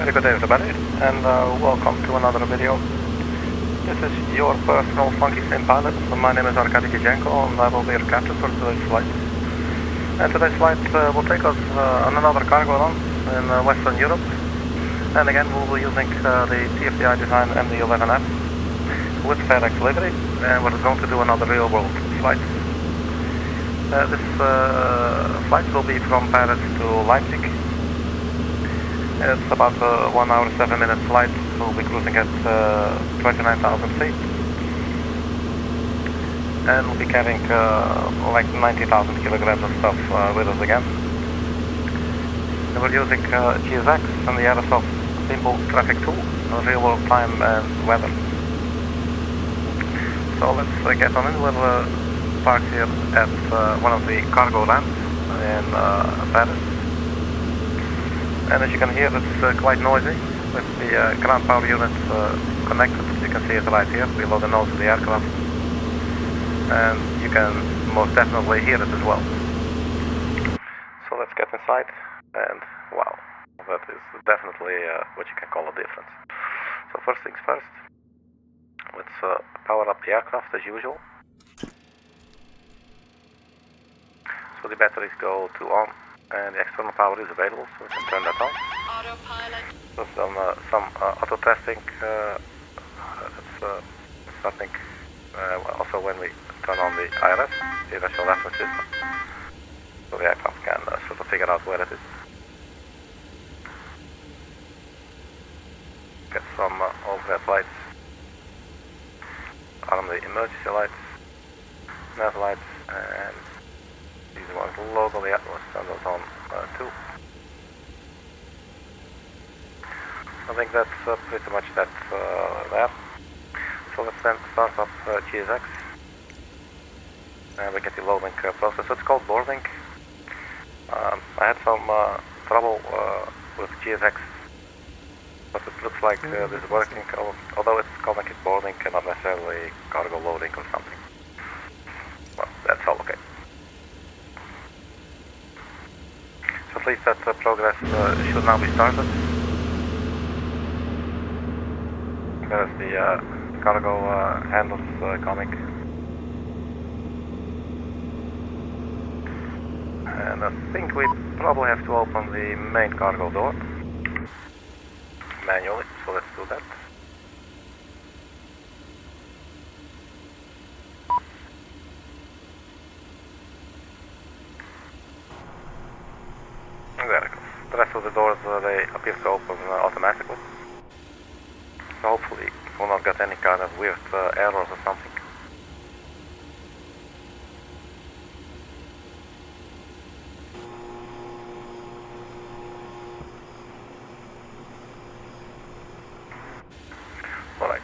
Very good day everybody, and welcome to another video. This is your personal funky sim pilot. So my name is Arkady Gidzenko, and I will be your captain for today's flight. And today's flight will take us on another cargo run in Western Europe. And again we will be using the TFDi design MD-11F with FedEx livery, and we're going to do another real world flight. This flight will be from Paris to Leipzig. It's about a 1 hour 7 minute flight. We'll be cruising at 29,000 feet. And we'll be carrying like 90,000 kilograms of stuff with us again. And we're using GSX and the Aerosoft simple traffic tool, real world time and weather. So let's get on in. We're parked here at one of the cargo ramps in Paris. And as you can hear, it's quite noisy with the ground power unit connected. You can see it right here below the nose of the aircraft. And you can most definitely hear it as well. So let's get inside, and wow, that is definitely what you can call a difference. So first things first, let's power up the aircraft as usual. So the batteries go to on, and the external power is available, so we can turn that on. Autopilot. We've done some auto testing. It's starting also when we turn on the IRS, the International Reference System, so the aircraft can sort of figure out where it is. Get some overhead lights, arm the emergency lights, nav lights, and these ones locally, yeah, we'll turn those on too. I think that's pretty much that there. So let's then start up GSX and we get the loading process. So it's called boarding. I had some trouble with GSX, but it looks like this is working, although it's calling it boarding and not necessarily cargo loading or something. Well, that's all okay. So at least that progress should now be started. There's the cargo handles coming. And I think we probably have to open the main cargo door manually, so let's do that. There it goes. The rest of the doors, they appear to open automatically. So hopefully we'll not get any kind of weird errors or something. Alright.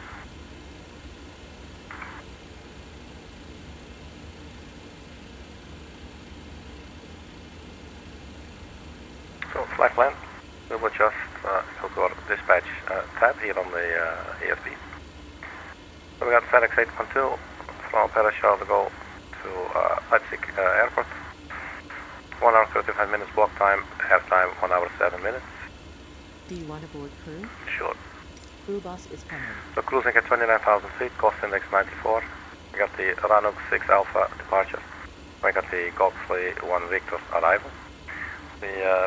So flight plan, we will just go to our dispatch tab here on the ESP. So we got FedEx 812 from Paris to go to Leipzig airport. 1 hour 35 minutes walk time, air time 1 hour 7 minutes. Do you want to board crew? Sure. Crew bus is coming. So cruising at 29,000 feet, cost index 94. We got the RANUX 6 Alpha departure. We got the GOXLI 1 Victor arrival.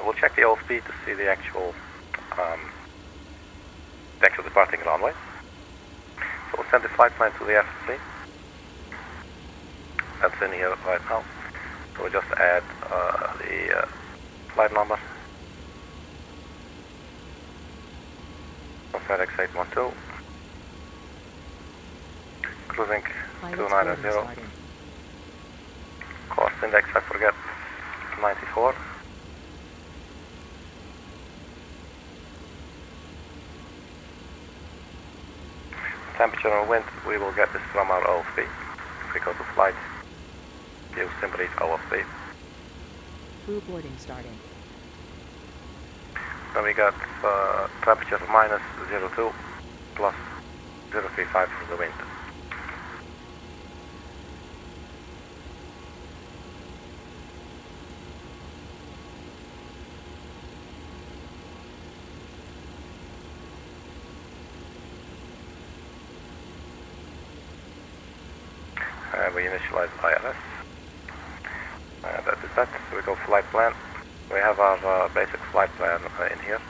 We'll check the LFPG to see the actual departing runway. So we'll send the flight plan to the FCC. That's in here right now. So we'll just add the flight number. So FedEx 812. Cruising 290. Cost index, I forget, 94. Temperature and wind, we will get this from our OFP. If we go to flight, you simply OFP. Crew boarding starting. Then we got temperature of minus 02 plus 035 for the wind. then we initialize IRS. And that is that. So we go flight plan. We have our basic flight plan in here.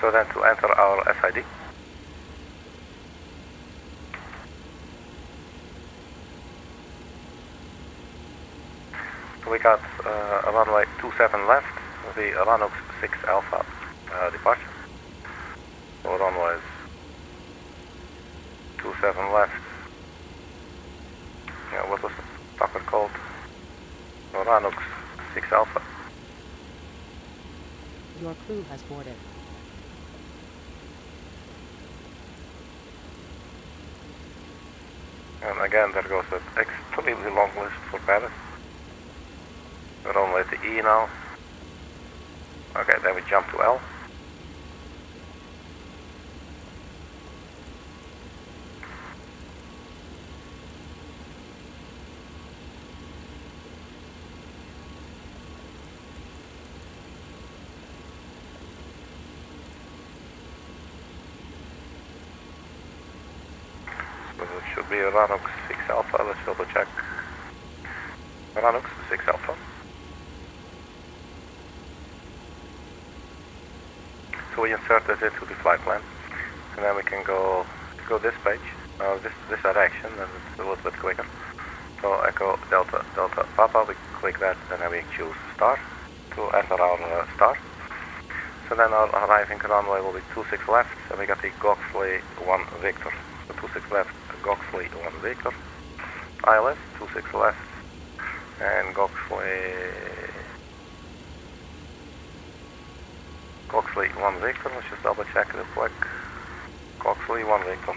So then to enter our SID. So we got a runway 27 left, the RANUX 6 Alpha departure. So runways 27 left. Yeah, what was the fucker called? So RANUX 6 Alpha. Your crew has boarded. And again, there goes that extremely long list for Paris. We're only at the E now. Okay, then we jump to L. So it should be a RANUX 6 Alpha, let's double check. RANUX 6 Alpha. So we insert this into the flight plan, and then we can go this page, this direction, and it's a little bit quicker. So Echo Delta Delta Papa, we click that, and then we choose star to enter our star. So then our arriving runway will be 26 left, and we got the GOXLI 1 Victor. So 26 left, GOXLI 1 Victor. ILS 26 left, and GOXLI 1 Victor, let's just double check real quick. GOXLI 1 Victor.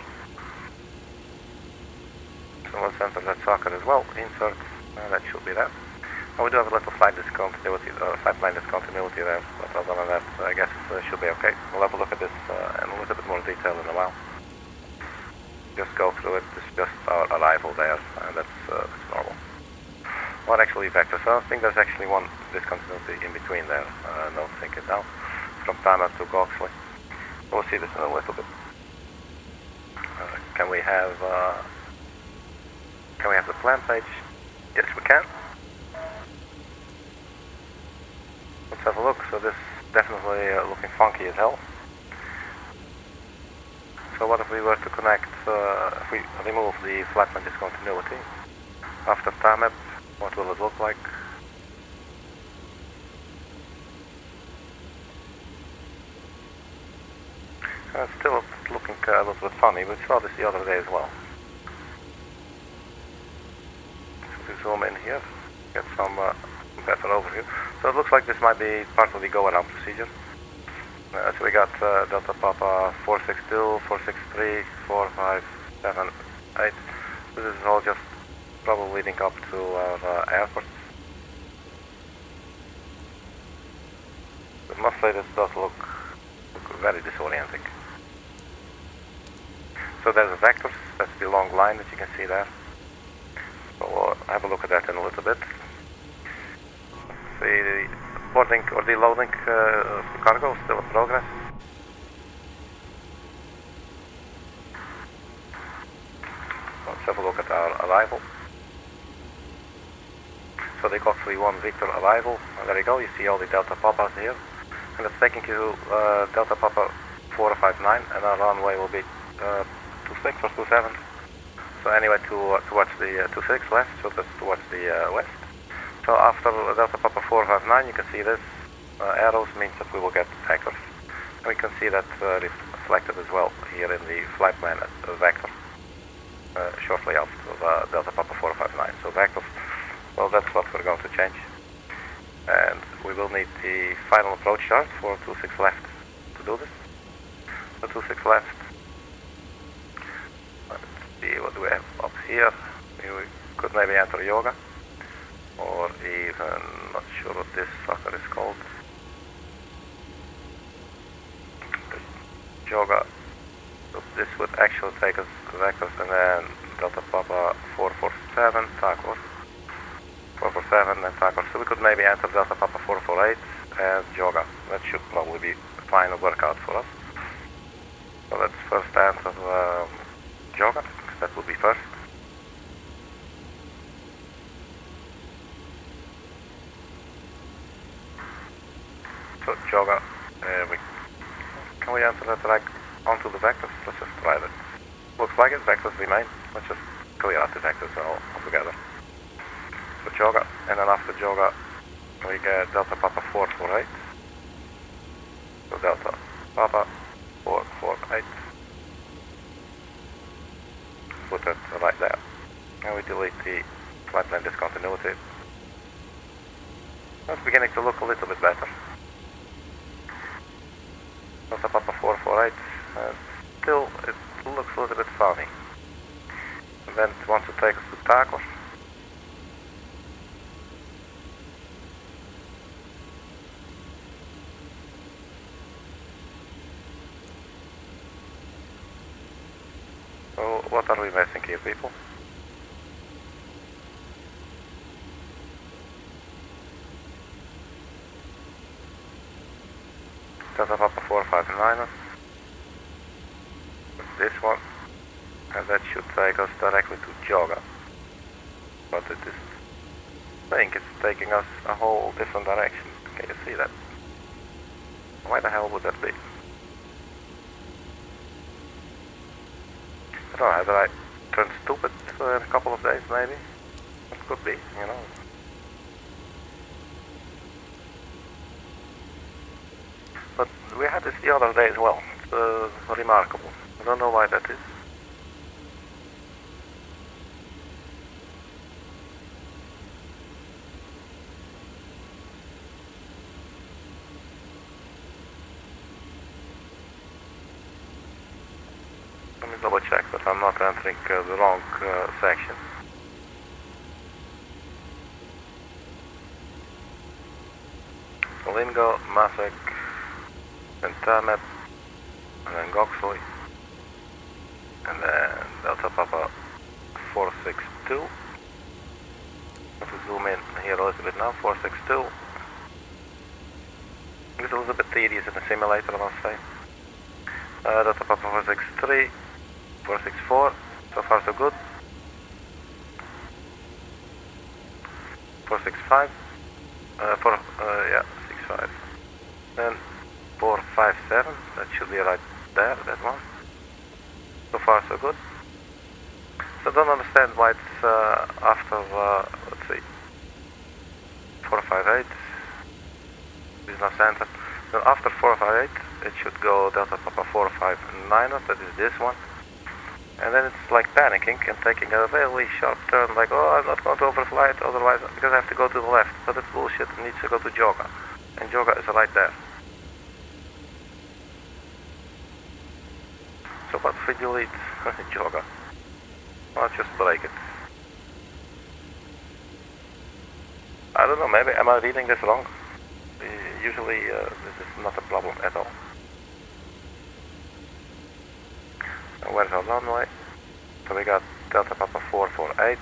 So let's enter that socket as well, insert, that should be that. And we do have a little flight discontinuity, flight line discontinuity there, but other than that, I guess it should be okay. We'll have a look at this in a little bit more detail in a while. Just go through it, this is just our arrival there, and that's normal. Well, actually vector, so I think there's actually one discontinuity in between there, noticing it now. From TAMEB to GOXLI. We'll see this in a little bit. Can we have the plan page? Yes, we can. Let's have a look. So this is definitely looking funky as hell. So what if we were to connect, if we remove the flight plan discontinuity after TAMEB, what will it look like? It's still looking a little bit funny, but we saw this the other day as well. So we zoom in here, get some better overview. So it looks like this might be part of the go around procedure. So we got Delta Papa 462, 463, 4, 5, 7, 8. So this is all just probably leading up to our airport. I must say this does look very disorienting. So there's the vectors, that's the long line that you can see there. So we'll have a look at that in a little bit. The boarding or the loading of the cargo is still in progress. Let's have a look at our arrival. So the GOXLI 1 Victor arrival, and there you go, you see all the Delta Papas here. And it's taking you to Delta Papa 459, and our runway will be 26 or 27. So anyway, towards the 26 left, so that's towards the west. So after Delta Papa 459, you can see this arrows means that we will get takeoff. And we can see that reflected as well here in the flight plan at vector shortly after Delta Papa 459. So vectors, well, that's what we're going to change. And we will need the final approach chart for 26 left to do this. So 26 left. Let's see what do we have up here. We could maybe enter yoga, or even not sure what this sucker is called. Yoga. So this would actually take us to vectors, and then Delta Papa 447 TACOR. 447 and TACOR. So we could maybe enter Delta Papa 448 and yoga. That should probably be a final workout for us. So let's first answer Joga, because that would be first. So Joga, can we answer that right onto the vectors? Let's just try that. Looks like it, vectors remain. Let's just clear out the vectors altogether. So Joga, and then after Joga we get Delta Papa 448. So Delta Papa 448. Put that right there. And we delete the flight plan discontinuity. It's beginning to look a little bit better. Delta Papa 448. Still, it looks a little bit funny. And then it wants to take us to Tacos. So, what are we missing here, people? Delta Papa 459. This one, and that should take us directly to Joga. But it is, I think it's taking us a whole different direction. Can you see that? Why the hell would that be? I don't know, had I turned stupid in a couple of days maybe? It could be, you know. But we had this the other day as well. It's remarkable. I don't know why that is. Let me double check that I'm not entering the wrong section. LIMGO, MASEK, and TAMEB, and then GOXLI, and then Delta Papa 462. If we zoom in here a little bit now, 462. It's a little bit tedious in the simulator, I must say. Delta Papa 463, 464, so far so good. 465, 65. Then 457, that should be right there, that one. So far so good. So I don't understand why it's after, let's see, 458 is now center. Then after 458 it should go Delta Papa 459, that is this one. And then it's like panicking and taking a really sharp turn, like, oh, I'm not going to overfly it, otherwise, because I have to go to the left. But it's bullshit, it needs to go to Joga. And Joga is right there. So what if we delete Joga? I'll just break it. I don't know, maybe, am I reading this wrong? Usually this is not a problem at all. And where's our runway? So we got Delta Papa 448.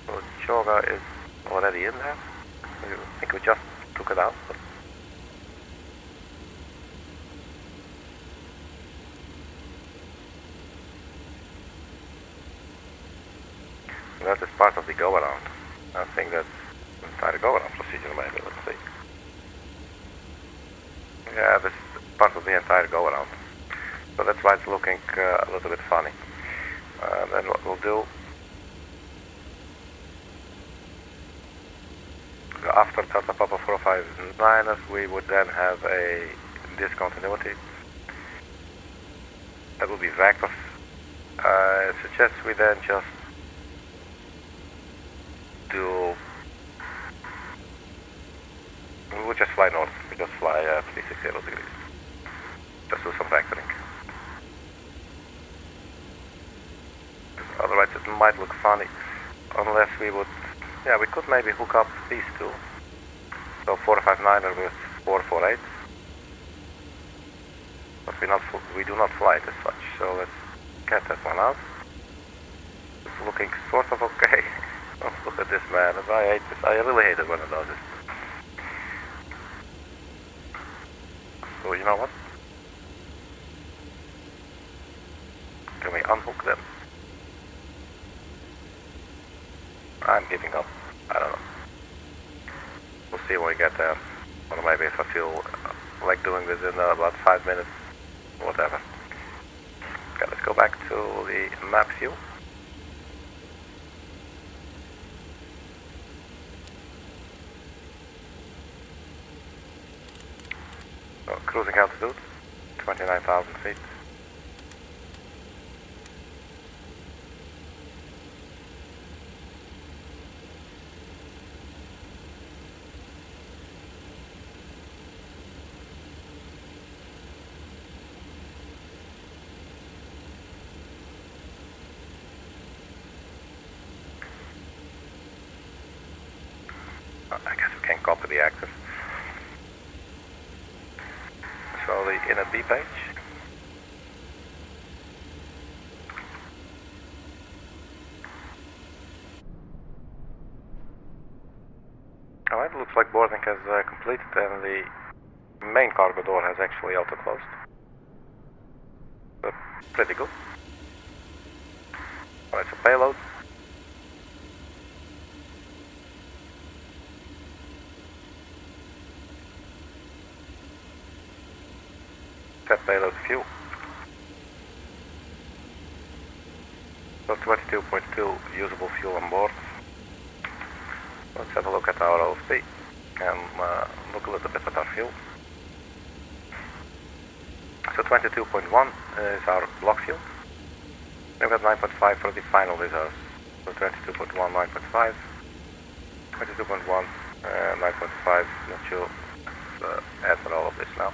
So Joga is already in there. I think we just took it out. But that is part of the go-around. I think that's the entire go-around procedure maybe, let's see. Yeah, this is part of the entire go-around. So that's why it's looking a little bit funny. Then what we'll do, after Delta Papa 459, we would then have a discontinuity. That will be vectors. I suggest we then just do, we would just fly north, we just fly 360 degrees, just do some vectoring. Otherwise it might look funny, unless we would, yeah, we could maybe hook up these two, so 459er with 448, but we do not fly it as such, so let's get that one out. It's looking sort of okay. Oh, look at this, man. I hate this. I really hate it when it does it. So you know what? Can we unhook them? I'm giving up. I don't know. We'll see when we get there. Or maybe if I feel like doing this in about 5 minutes, whatever. Okay, let's go back to the map view. So, cruising altitude, 29,000 feet. I guess we can copy the axis. So the EDDP page. Alright, looks like boarding has completed and the main cargo door has actually auto-closed. So, pretty good. Alright, so payload. Set payload fuel. So 22.2 usable fuel on board. Let's have a look at our LFP and look a little bit at our fuel. So 22.1 is our block fuel. We've got 9.5 for the final reserves. So 22.1, 9.5, 22.1, 9.5, not sure. Let's add all of this now.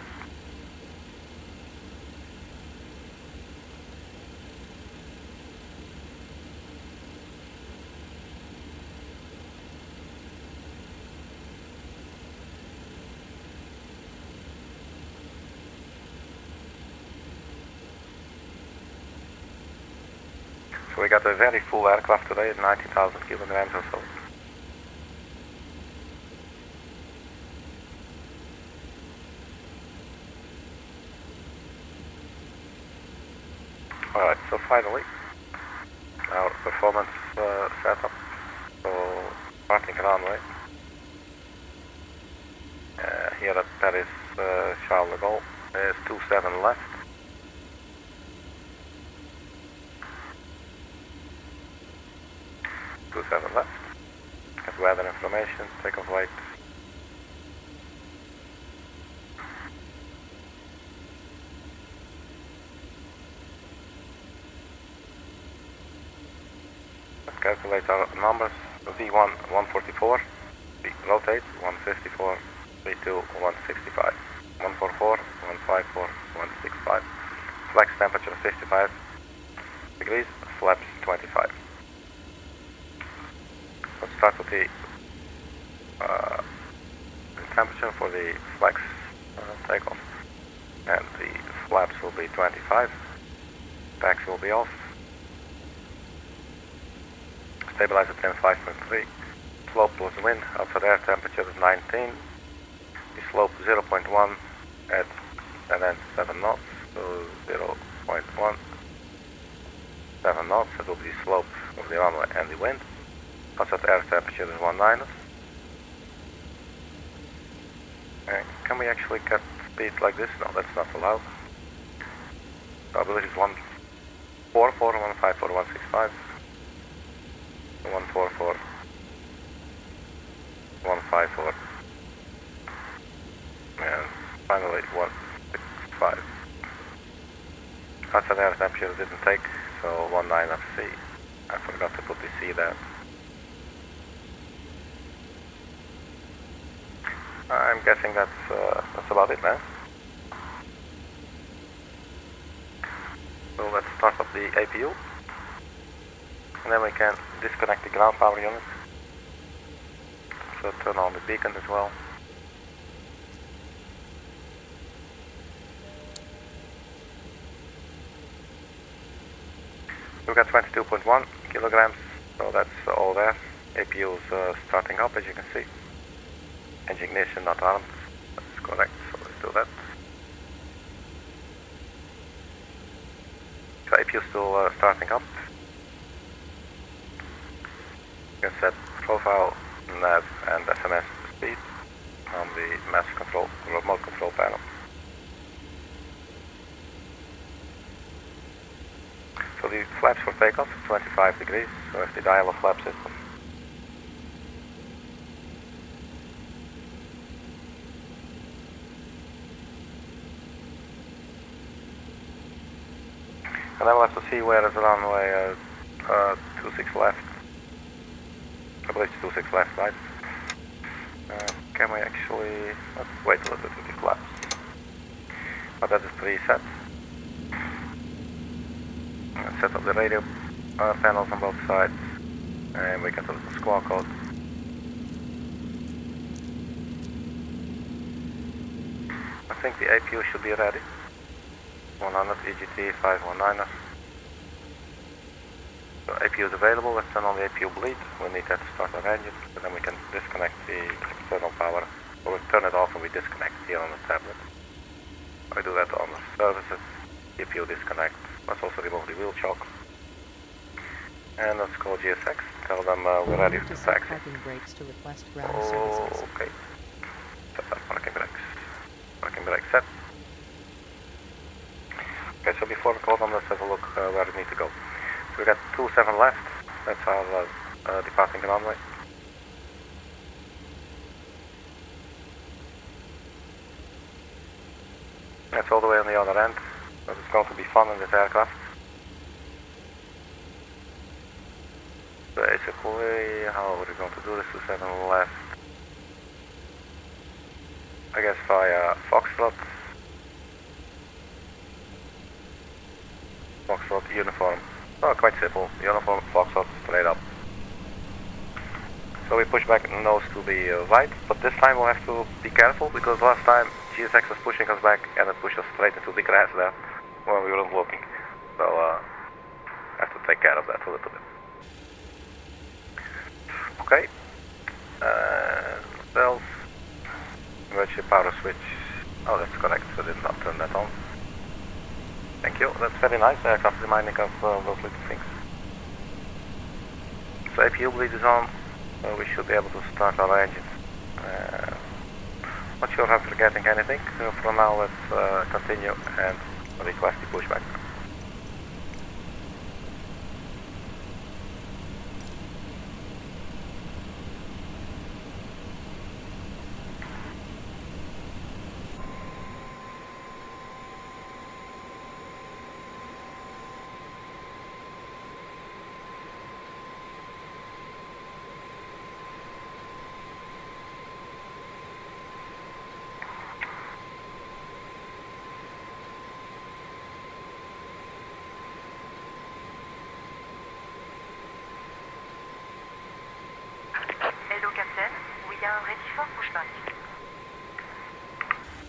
So we got a very full aircraft today at 90,000 kilograms or so. Alright, so finally, our performance setup. So, starting runway. Here at Paris Charles de Gaulle is 27 left. Left. Have weather information, takeoff weight. Let's calculate our numbers. V1 144, rotate 154, V2 165, 144, 154, 165. Flex temperature 55 degrees, flaps 25. Let's start with the temperature for the flex takeoff, and the flaps will be 25, tax will be off, stabilizer 10.5.3, slope plus wind, outside air temperature is 19, the slope 0.1 at and then 7 knots, so 0.1, 7 knots, that will be the slope of the runway and the wind. Outside air temperature is 1-. Can we actually cut speed like this? No, that's not allowed. I believe it's 144, 154, 165, 144, 154, and finally 165. Outside air temperature didn't take, so 19 at C. I forgot to put the C there. I'm guessing that's about it, man. So let's start up the APU, and then we can disconnect the ground power unit. So turn on the beacon as well. We've got 22.1 kilograms, so that's all there. APU is starting up, as you can see. Engine ignition not armed, that's correct, so let's do that. APU still starting up. You can set profile, nav and SMS speed on the MASEK control, remote control panel. So the flaps for takeoff, 25 degrees, so if the dial flap system. And then we'll have to see where is the runway 26 left. I believe it's 26 left, right? Can we actually... let's wait a little bit with the flaps. But that is preset. Set up the radio panels on both sides. And we can do the squawk code. I think the APU should be ready. 100 EGT 519er. So APU is available, let's turn on the APU bleed. We need that to start our engine, and then we can disconnect the external power. Or we turn it off and we disconnect here on the tablet. We do that on the services, APU disconnect. Let's also remove the wheel choke. And let's call GSX, tell them we're ready to taxi. Parking brakes to request ground services. Okay. Set up parking brakes. Parking brakes set. Okay, so before we call them, let's have a look where we need to go. So we got 27 left, that's our departing runway. That's all the way on the other end, so it's going to be fun in this aircraft. Basically, how are we going to do this? 27 left. I guess via Foxtrot. Foxtrot uniform. Oh, quite simple. Uniform Foxtrot straight up. So we push back the nose to the right, but this time we'll have to be careful because last time GSX was pushing us back and it pushed us straight into the grass there when we weren't looking. So have to take care of that a little bit. Okay. Bells. Emergency power switch. Oh, that's correct. I did not turn that on. Thank you. That's very nice. Aircraft reminding of those little things. So APU bleed is on. We should be able to start our engines. Not sure if I'm forgetting anything. For now, let's continue and request the pushback.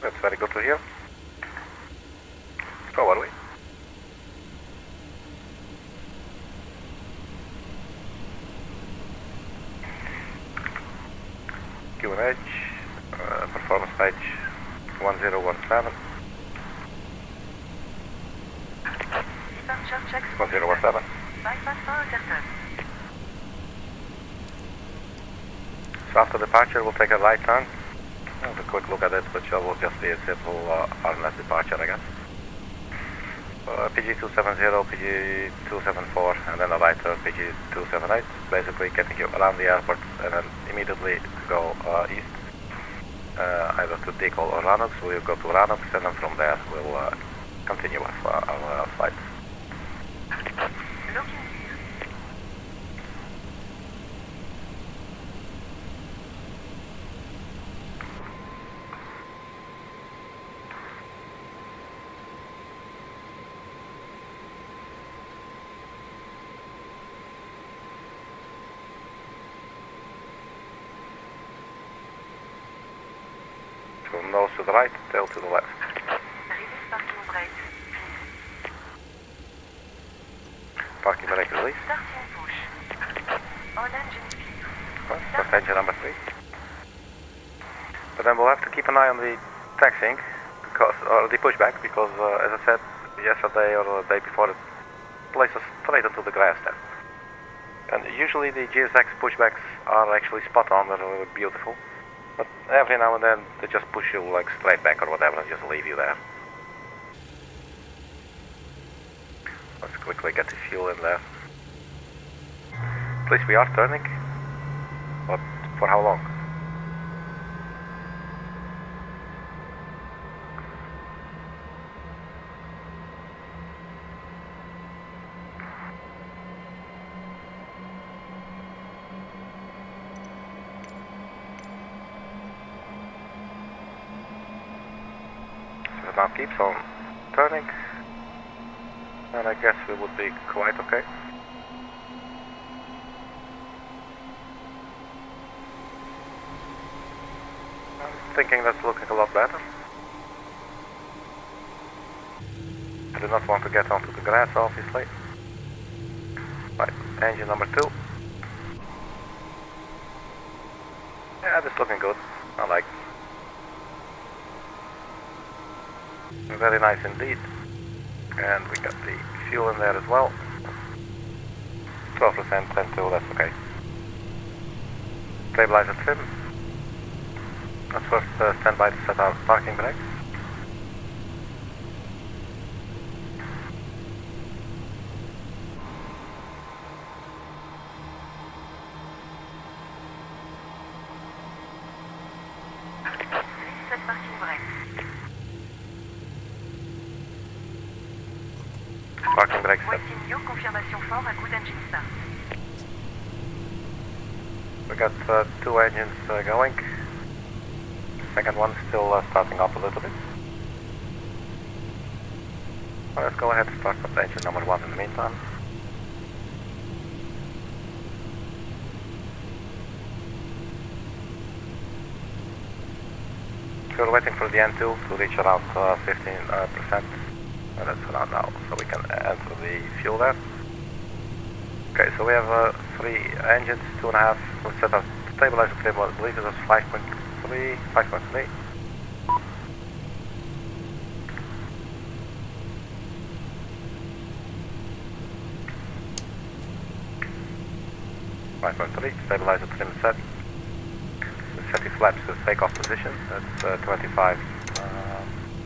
That's very good to hear. So are we. QNH, performance page 1017. 1017. So after departure we'll take a right turn. Have a quick look at it, which will just be a simple RNS departure, I guess. PG270, PG274, and then a right turn, PG278. Basically getting you around the airport and then immediately to go east, either to Gaulle or RANUX. We'll go to RANUX and then from there we'll continue with our flight. Nose to the right, tail to the left. Parking brake release. Start engine number 3. But then we'll have to keep an eye on the taxiing, because, or the pushback, because as I said yesterday or the day before, place us straight into the grass then. And usually the GSX pushbacks are actually spot on, they're really beautiful. But every now and then they just push you like straight back or whatever and just leave you there. Let's quickly get the fuel in there. Please, we are turning. But for how long? So now keeps on turning. And I guess we would be quite okay. I'm thinking that's looking a lot better. I do not want to get onto the grass, obviously. Right, engine number 2. Yeah, this is looking good. I like. Very nice indeed. And we got the fuel in there as well. 12%, 10-2, that's okay. Stabilizer trim. Let's first stand by to set our parking brakes. Set parking brake. Parking brakes set. Voici New, confirmation for a good engine start. We got 2 engines going. Second one still starting up a little bit. Well, let's go ahead and start up engine number 1 in the meantime. So we're waiting for the N2 to reach around 15%. And that's around now, so we can enter the fuel there. Okay, so we have 3 engines, 2.5. Let's set our stabilizer trim, I believe it was 5.3, 5.3. Stabilizer trim set. Set the flaps to takeoff position, that's 25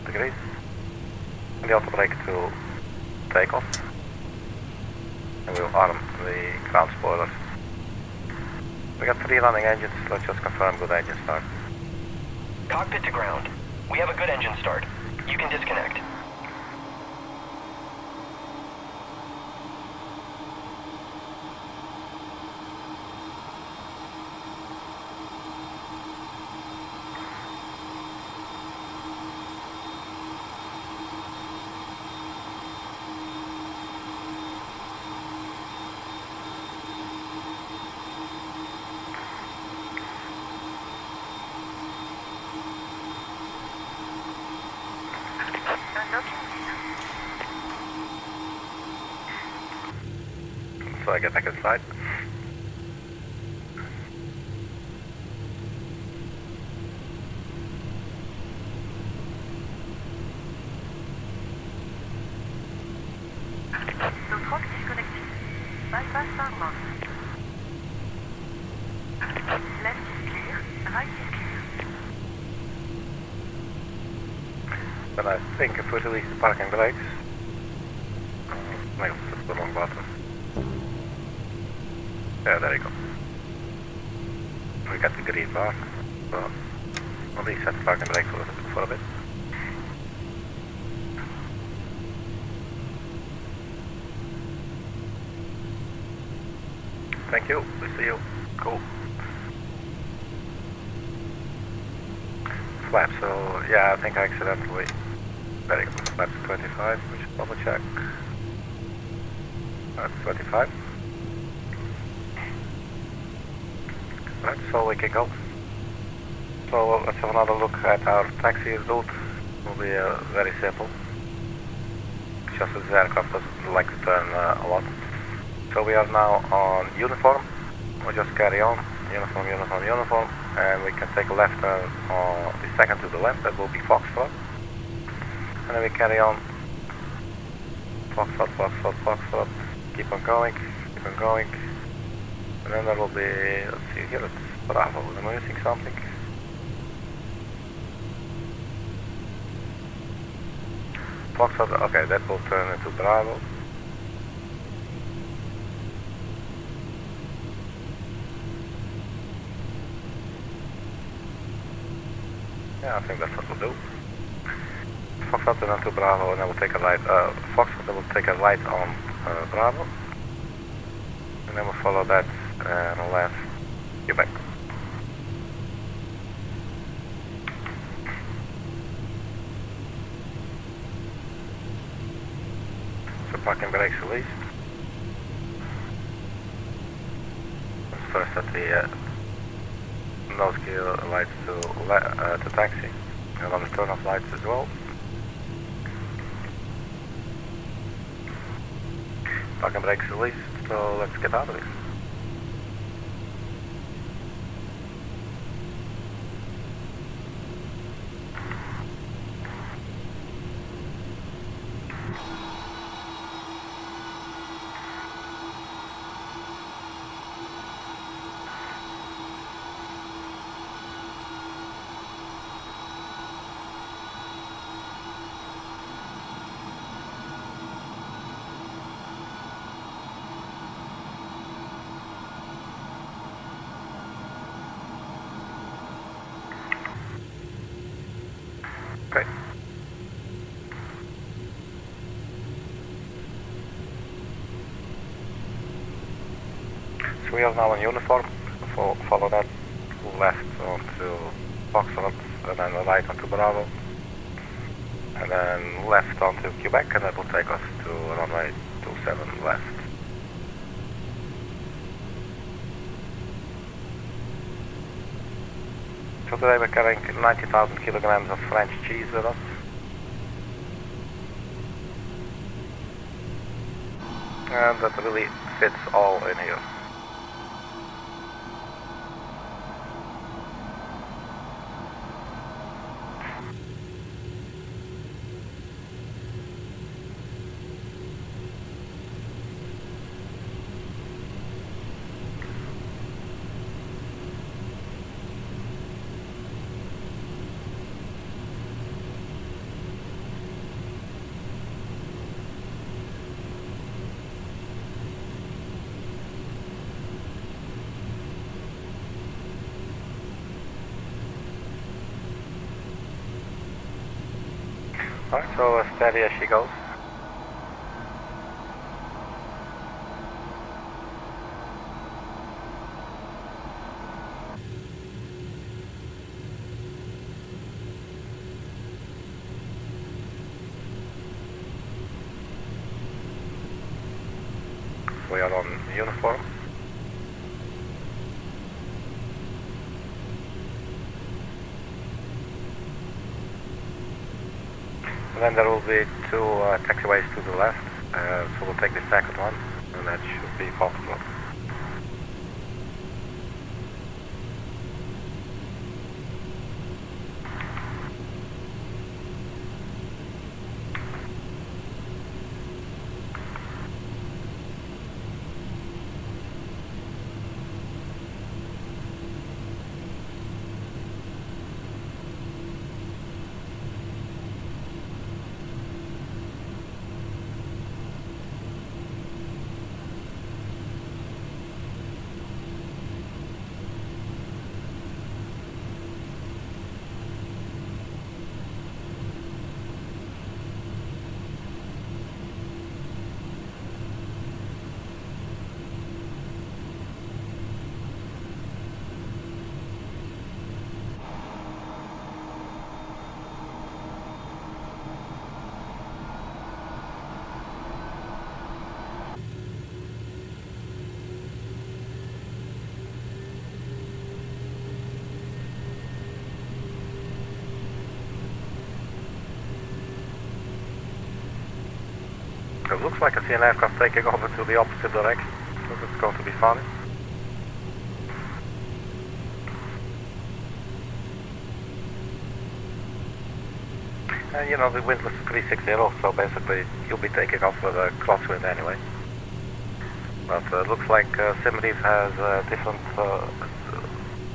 degrees. And the auto brake to take off. And we'll arm the ground spoilers. We got 3 running engines, let's just confirm good engine start. Cockpit to ground. We have a good engine start. You can disconnect. So I get back inside. The truck disconnected. Bypass Armand. Left is clear, right is clear. Then I think if we release the parking brakes, maybe it's the wrong button. Yeah, there you go. We got the green bar, so I'll reset the parking brake for a bit. Thank you, we see you. Cool. Flap, so yeah, I think I accidentally. There you go, flaps 25, we should double check. That's 25. Right, so we can go. So let's have another look at our taxi route. It will be very simple. Just as the aircraft doesn't like to turn a lot. So we are now on uniform. We'll just carry on. Uniform, uniform, uniform. And we can take a left turn on the second to the left. That will be Foxtrot. And then we carry on Foxtrot, Foxtrot, Foxtrot. Keep on going, keep on going. And then there will be, let's see here, it's Bravo. Am I missing something? Foxtrot, okay, that will turn into Bravo. Yeah, I think that's what we'll do. Foxtrot and then to Bravo, and then we'll take a right, Foxtrot will take a right on Bravo. And then we'll follow that and left Quebec. So parking brakes released. First at the nose gear lights to taxi, and on the turn off lights as well. Parking brakes released, so let's get out of here. Okay. So we are now in uniform. Follow that left onto Foxtrot, and then right onto Bravo, and then left onto Quebec, and that will take us to runway 27 left. So today we're carrying 90,000 kilograms of French cheese with us. And that really fits all in here. Alright, so steady as she goes. We are on uniform. And then there will be two taxiways to the left, so we'll take the second one, and that should be Foxtrot. It looks like I see an aircraft taking over to the opposite direction, so it's going to be funny. You know, the wind was 360, so basically you'll be taking off with a crosswind anyway. But looks like Simreef has a different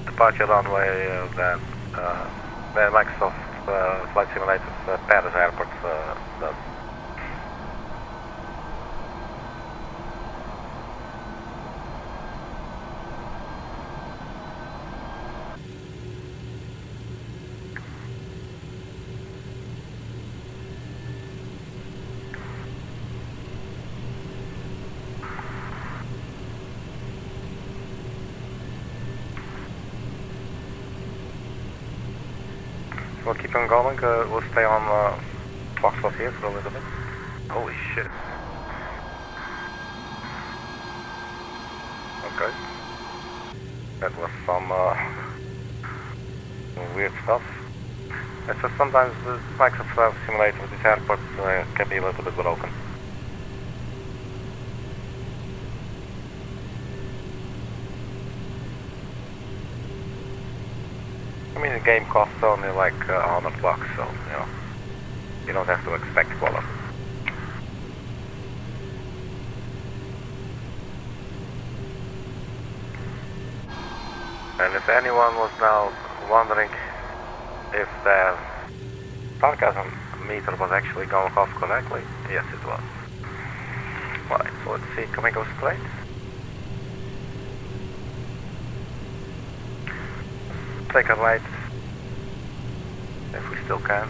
departure runway than Microsoft Flight Simulator's Paris Airport does. We'll keep on going, we'll stay on Foxtrot here for a little bit. Holy shit. Okay. That was some weird stuff. It's just sometimes the Microsoft Flight Simulator with this airport can be a little bit broken. I mean, the game costs only like $100, so, you know, you don't have to expect quality. And if anyone was now wondering if the sarcasm meter was actually going off correctly, yes it was. Right, so let's see, can we go straight? Take a right, if we still can.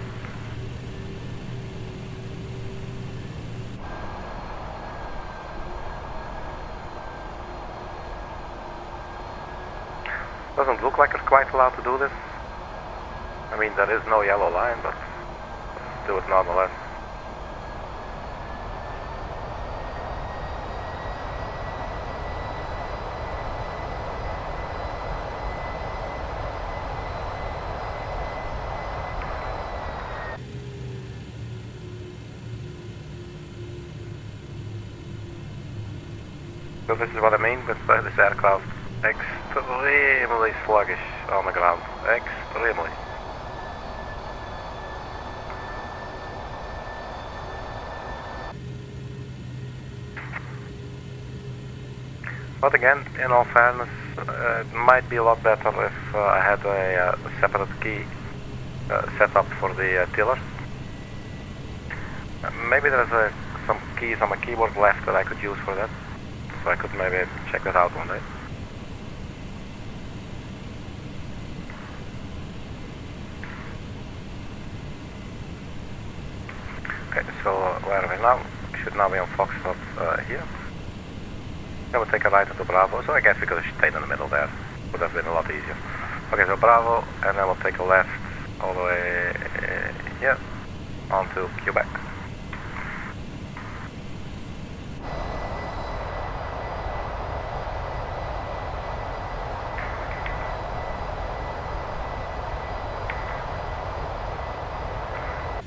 Doesn't look like it's quite allowed to do this. I mean, there is no yellow line, but let's do it nonetheless. So this is what I mean with this aircraft. Extremely sluggish on the ground. Extremely. But again, in all fairness, it might be a lot better if I had a separate key set up for the tiller. Maybe there's some keys on my keyboard left that I could use for that. So I could maybe check that out one day. Okay, so where are we now? We should now be on Foxtrot here. Then we'll take a right into Bravo, so I guess we could have stayed in the middle there. Would have been a lot easier. Okay, so Bravo, and then we'll take a left all the way here onto Quebec.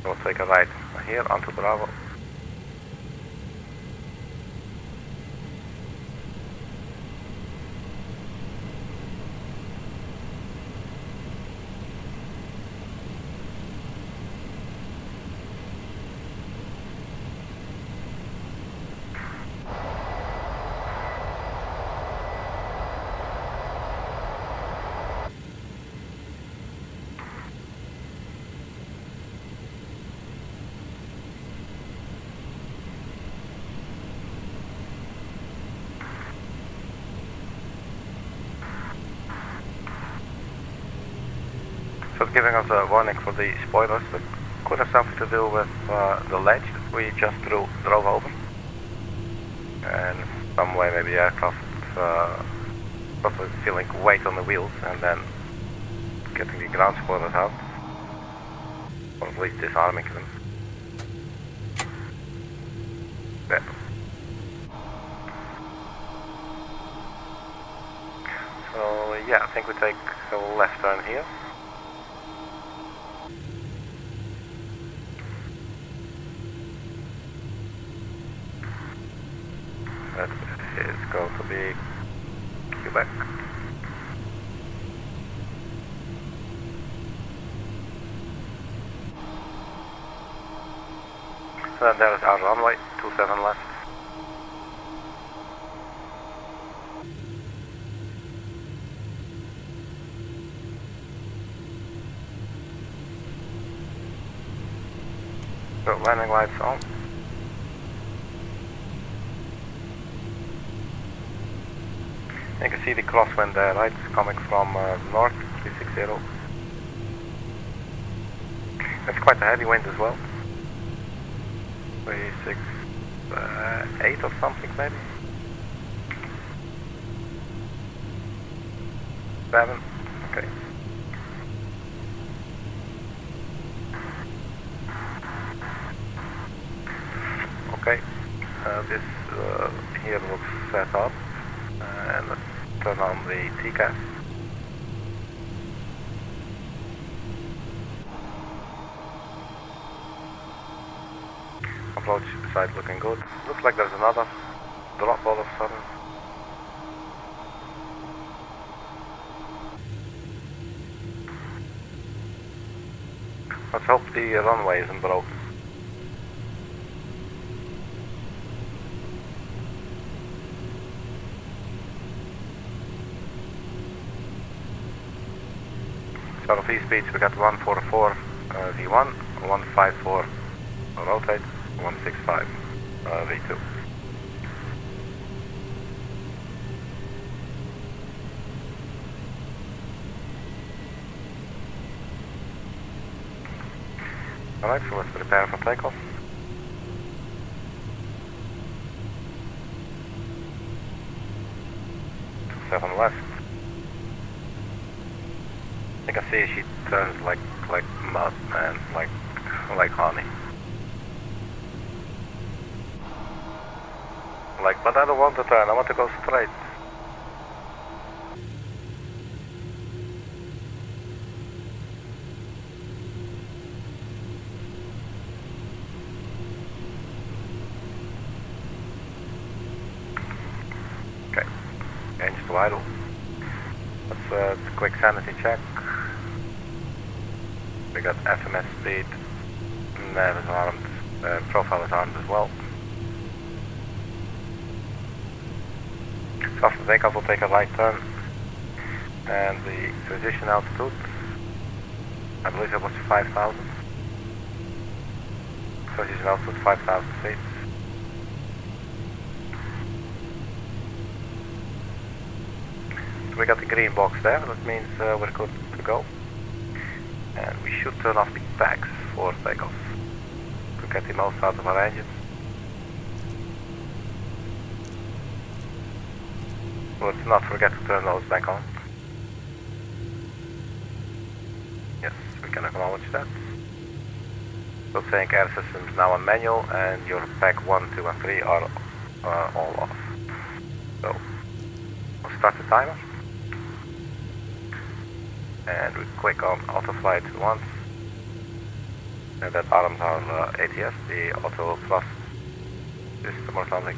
We'll take a right here onto Bravo. So it's giving us a warning for the spoilers that could have something to do with the ledge that we just drove over. And some way maybe the aircraft was feeling weight on the wheels and then getting the ground spoilers out. Or at least disarming them. There. So yeah, I think we take a left turn here. That is going to be Quebec. Then there is our runway, 27 left. So landing lights on. You can see the crosswind there, right? It's coming from north, 360. It's quite a heavy wind as well. 368 or something maybe. 7, okay. Okay, this here looks set up, and let's turn on the TCAS. Approach side looking good. Looks like there's another drop all of a sudden. Let's hope the runway isn't broken. So for speeds we got 144 V1, 154 rotate, 165 V2. Alright, so let's prepare for takeoff. Seven left. You can see she turns like mud, man, like honey. But I don't want to turn, I want to go straight. Okay, engine to idle. Let's quick sanity check. We got FMS speed, nav is armed, profile is armed as well. So after takeoff we'll take a right turn, and the transition altitude, I believe it was 5,000. Transition altitude 5,000 feet. So we got the green box there, that means we're good to go. And we should turn off the packs for takeoff to get the most out of our engines. Let's not forget to turn those back on. Yes, we can acknowledge that. So saying air systems now on manual, and your pack 1, 2 and 3 are all off. So we'll start the timer. And we click on auto flight once, and that arms our ATS, the auto thrust system or something.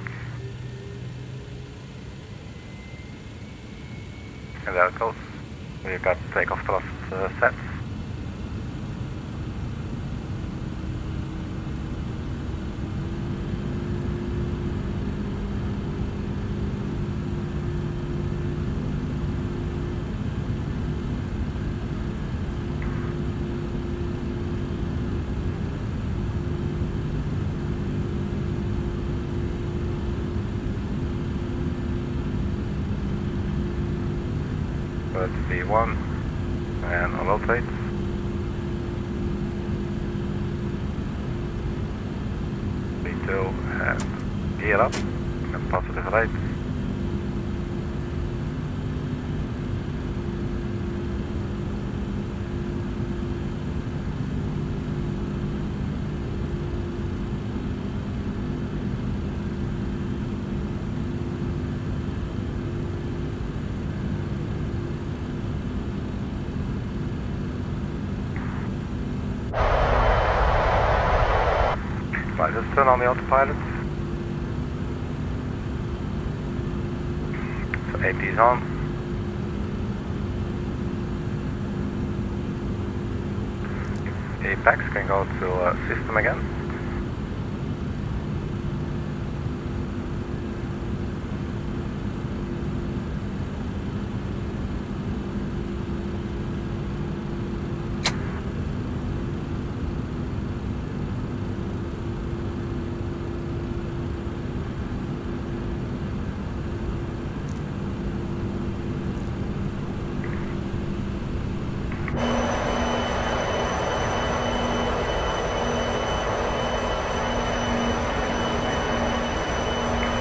And there it goes. We've got takeoff thrust set. Let's V1 and on rotate. V2 and gear up and positive right. Right, let's turn on the autopilot. So AP is on. Apex can go to system again.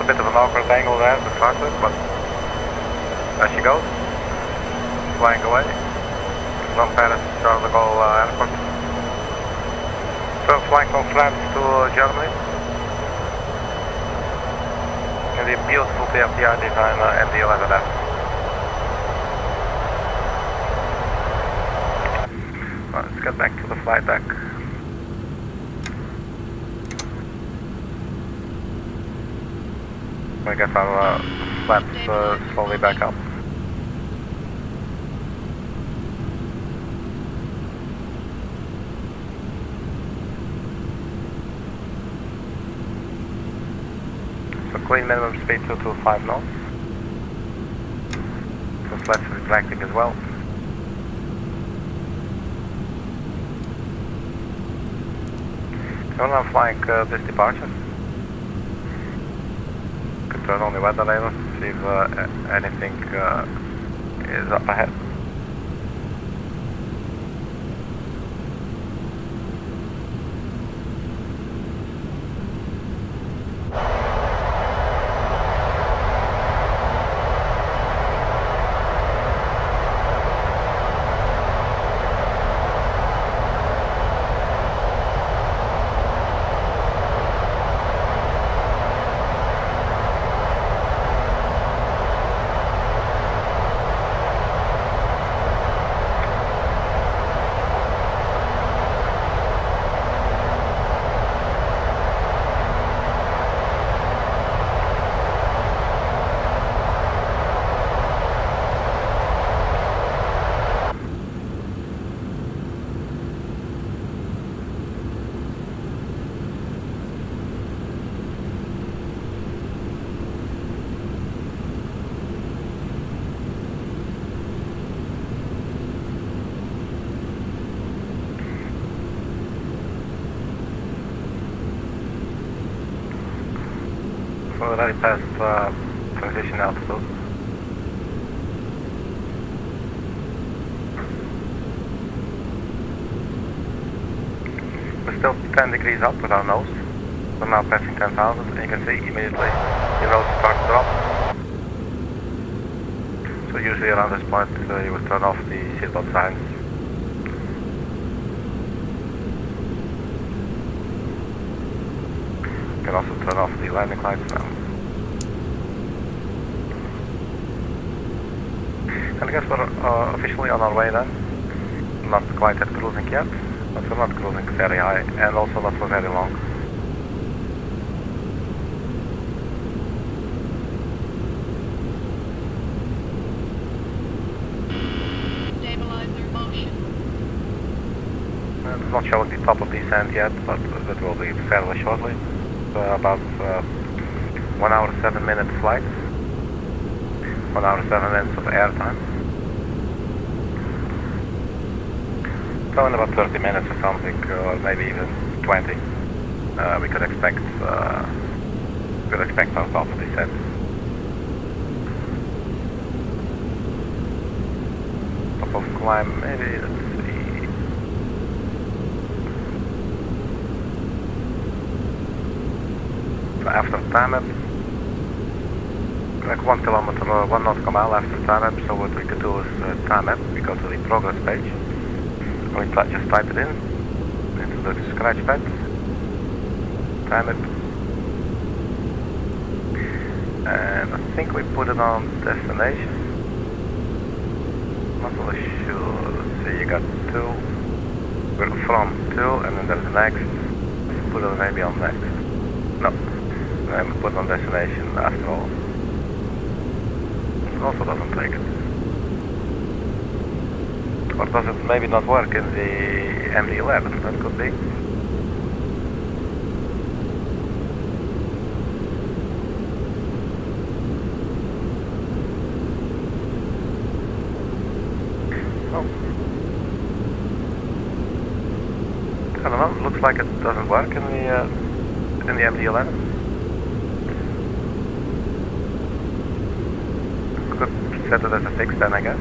a bit of an awkward angle there to start with, but there she goes, flying away from Paris, Charles de Gaulle Airport. First flight from France to Germany. In the beautiful TFDi design MD-11F. Let's get back to the flight deck. We get our flaps slowly back up. So clean minimum speed 225 knots. So flaps retracting as well. So now flying this departure. Could turn on the weather later, see if anything is up ahead. So already past transition altitude. We're still 10 degrees up with our nose. We're now passing 10,000 and you can see immediately your nose starts to drop. So usually around this point you will turn off the seatbelt signs. You can also turn off the landing lights now. And I guess we're officially on our way then. Not quite at cruising yet, but we're not cruising very high and also not for very long. Stabilizer motion. It's not showing the top of descent yet, but that will be fairly shortly. About 1 hour 7 minute flight, 1 hour 7 minutes of air time. So in about 30 minutes or something, or maybe even 20, we could expect our top descent. Top of climb, maybe. Let's see. After TAMEB, like 1 kilometer or 1 nautical mile after TAMEB, so what we could do is TAMEB, we go to the progress page, we just type it in, into the scratch pad, TAMEB, and I think we put it on destination, not really sure, let's see, you got 2, we're from 2, and then there's next, let's put it maybe on next, no. And we put it on destination after all. It also doesn't take it. Or does it maybe not work in the MD-11? That could be. Oh. I don't know, it looks like it doesn't work in the MD-11. Set it as a fix then, I guess.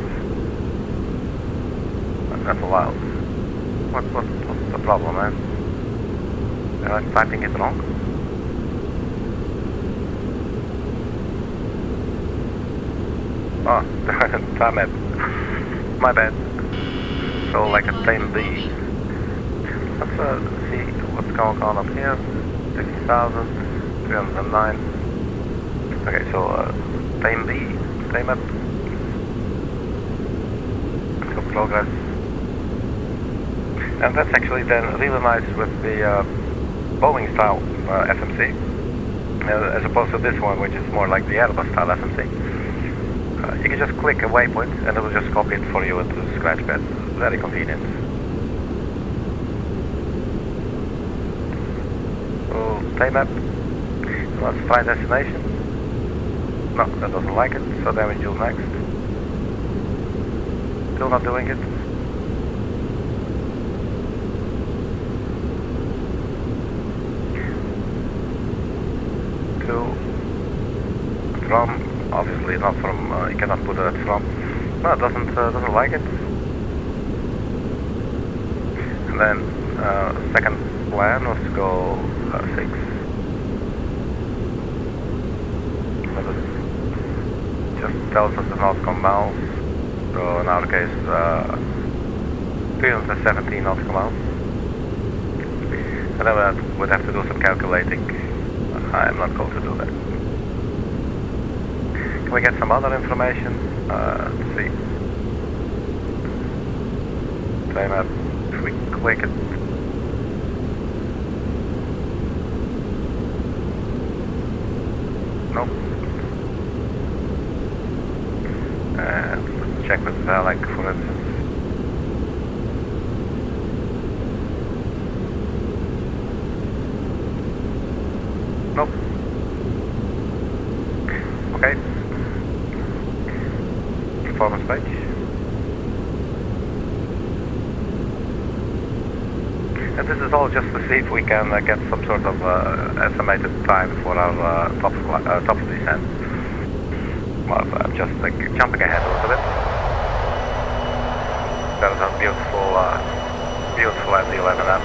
That's a while. What's the problem, man? Am I typing it wrong? Oh, TAMEB. My bad. So like a TAMEB. Let's see what's going on up here. 50,309. Okay, so TAMEB. So progress. And that's actually then really nice with the Boeing style FMC, as opposed to this one, which is more like the Airbus style FMC. You can just click a waypoint and it will just copy it for you into the scratchpad. Very convenient. So, TAMEB. Let's try destination. No, that doesn't like it, so then we do next. Still not doing it. From, obviously not from, you cannot put that from. No, it doesn't like it. And then second plan was to go 6. But it just tells us the nautical miles. So in our case, 317 nautical miles. And then we would have to do some calculating. I'm not going to do that. Can we get some other information? Let's see. TAMEB, if we click it. Nope. And let's check with Valak, for instance. Nope. Okay. Performance page. And this is all just to see if we can get some sort of estimated time for our top descent. Well, I'm just jumping ahead a little bit. There's a beautiful MD-11F.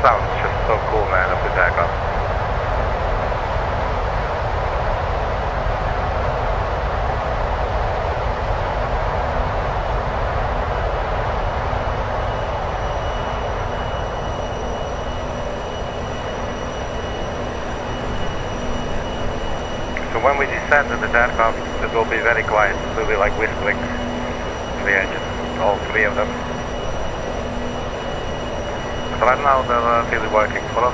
Sounds just so cool, man, of this aircraft. So when we descend in this aircraft, it will be very quiet. It will be like whistling the engines, all 3 of them. But right now they're really working for us.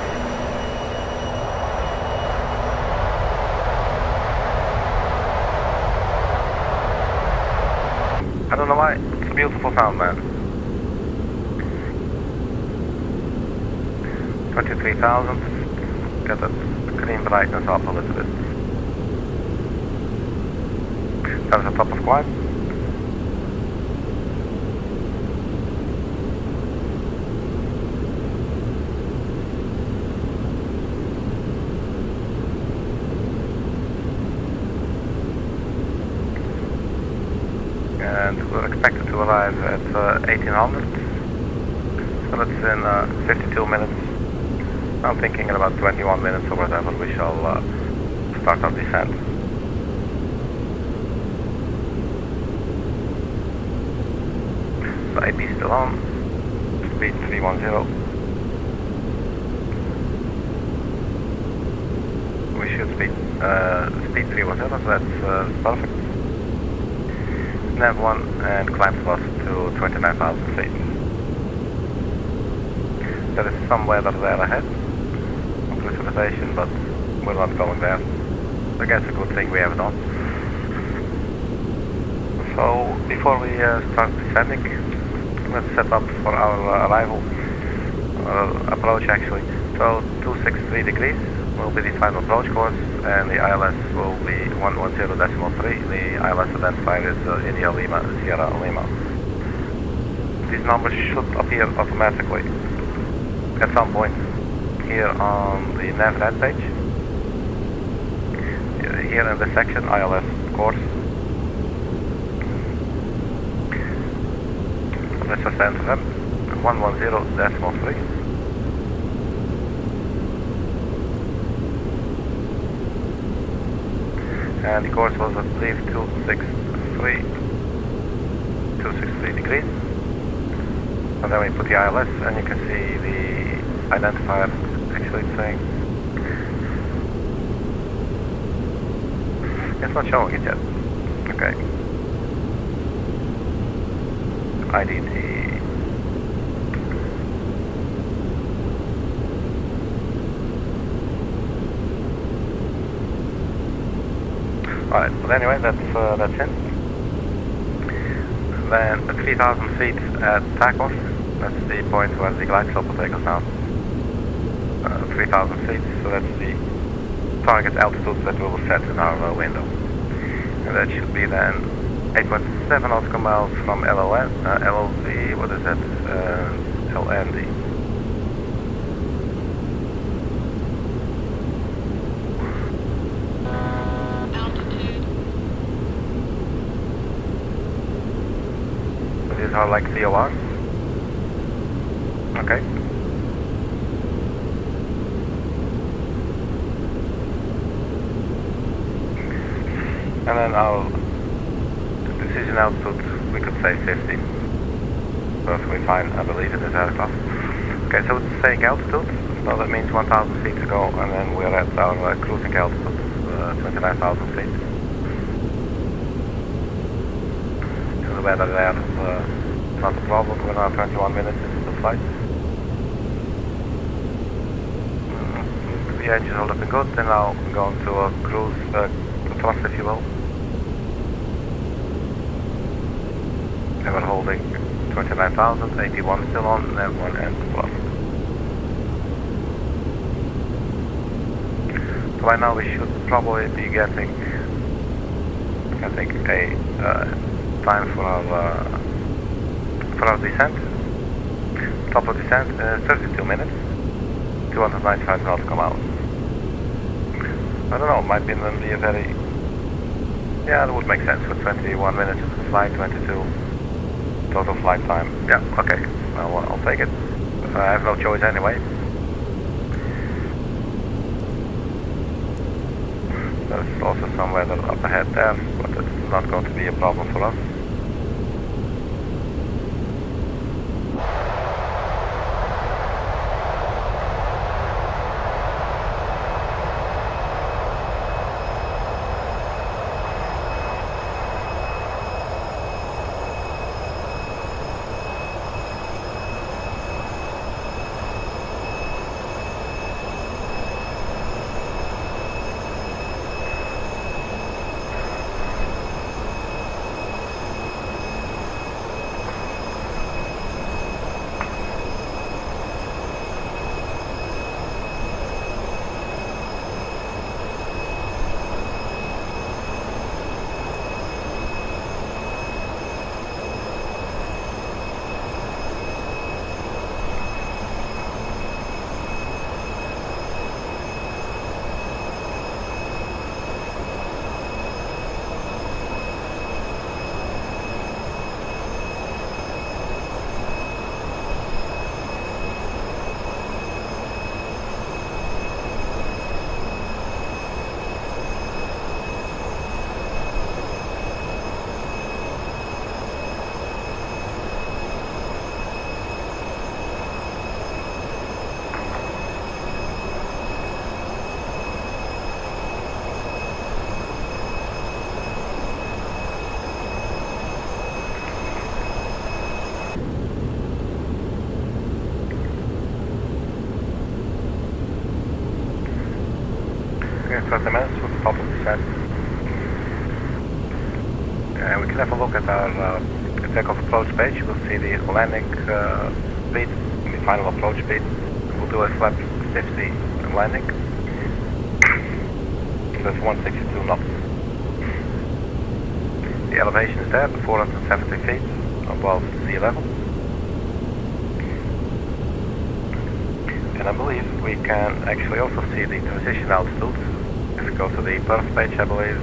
I don't know why, it's a beautiful sound, man. 23,000, get that screen brightness up a little bit. There's a top of climb. And we're expected to arrive at 1800, so that's in 52 minutes. I'm thinking in about 21 minutes or whatever we shall start our descent. So AP still on, speed 310. We should speed 310, so that's perfect. Nav 1 and climb velocity to 29,000 feet. There is some weather there ahead, precipitation, but we're not going there. I guess a good thing we have it on. So before we start descending, let's set up for our arrival, approach actually. So 263 degrees will be the final approach course, and the ILS will be 110.3. The ILS identifier is India Lima, Sierra Lima. These numbers should appear automatically at some point. here on the nav page. Here in this section, ILS course. Let's just enter them. 110.3. And the course was, I believe, 263 degrees. And then we put the ILS, and you can see the identifier actually saying it's not showing it yet. Okay. IDT. Alright, but anyway, that's it. Then 3,000 feet at takeoff. That's the point where the glide slope will take us down. 3,000 feet, so that's the target altitude that we will set in our window. And that should be then 8.7 nautical miles from LLV, what is that? LND. Altitude. So these are like CORs. Okay. And then our decision altitude, we could say 50. Perfectly fine, I believe, in this aircraft. Okay, so it's saying altitude, so that means 1,000 feet to go, and then we're at our cruising altitude, 29,000 feet. So the weather there is not a problem. We're now 21 minutes into the flight. The engines are looking good. They're now going to a cruise thrust, if you will. They were holding 29,000, 81 still on, and 1 and plus. So right now we should probably be getting, I think, a time for our descent. Top of descent, 32 minutes, 295 nautical miles. I don't know, might be a very, yeah, that would make sense for 21 minutes of the flight, 22 total flight time. Yeah, okay, I'll take it. I have no choice anyway. There's also some weather up ahead there, but it's not going to be a problem for us. For the minutes with the top of the set. And we can have a look at our takeoff approach page. You will see the landing speed, the final approach speed. We'll do a flap 50 landing. That's 162 knots. The elevation is there, 470 feet above sea level. And I believe we can actually also see the transition altitude. If we go to the Perth page, I believe,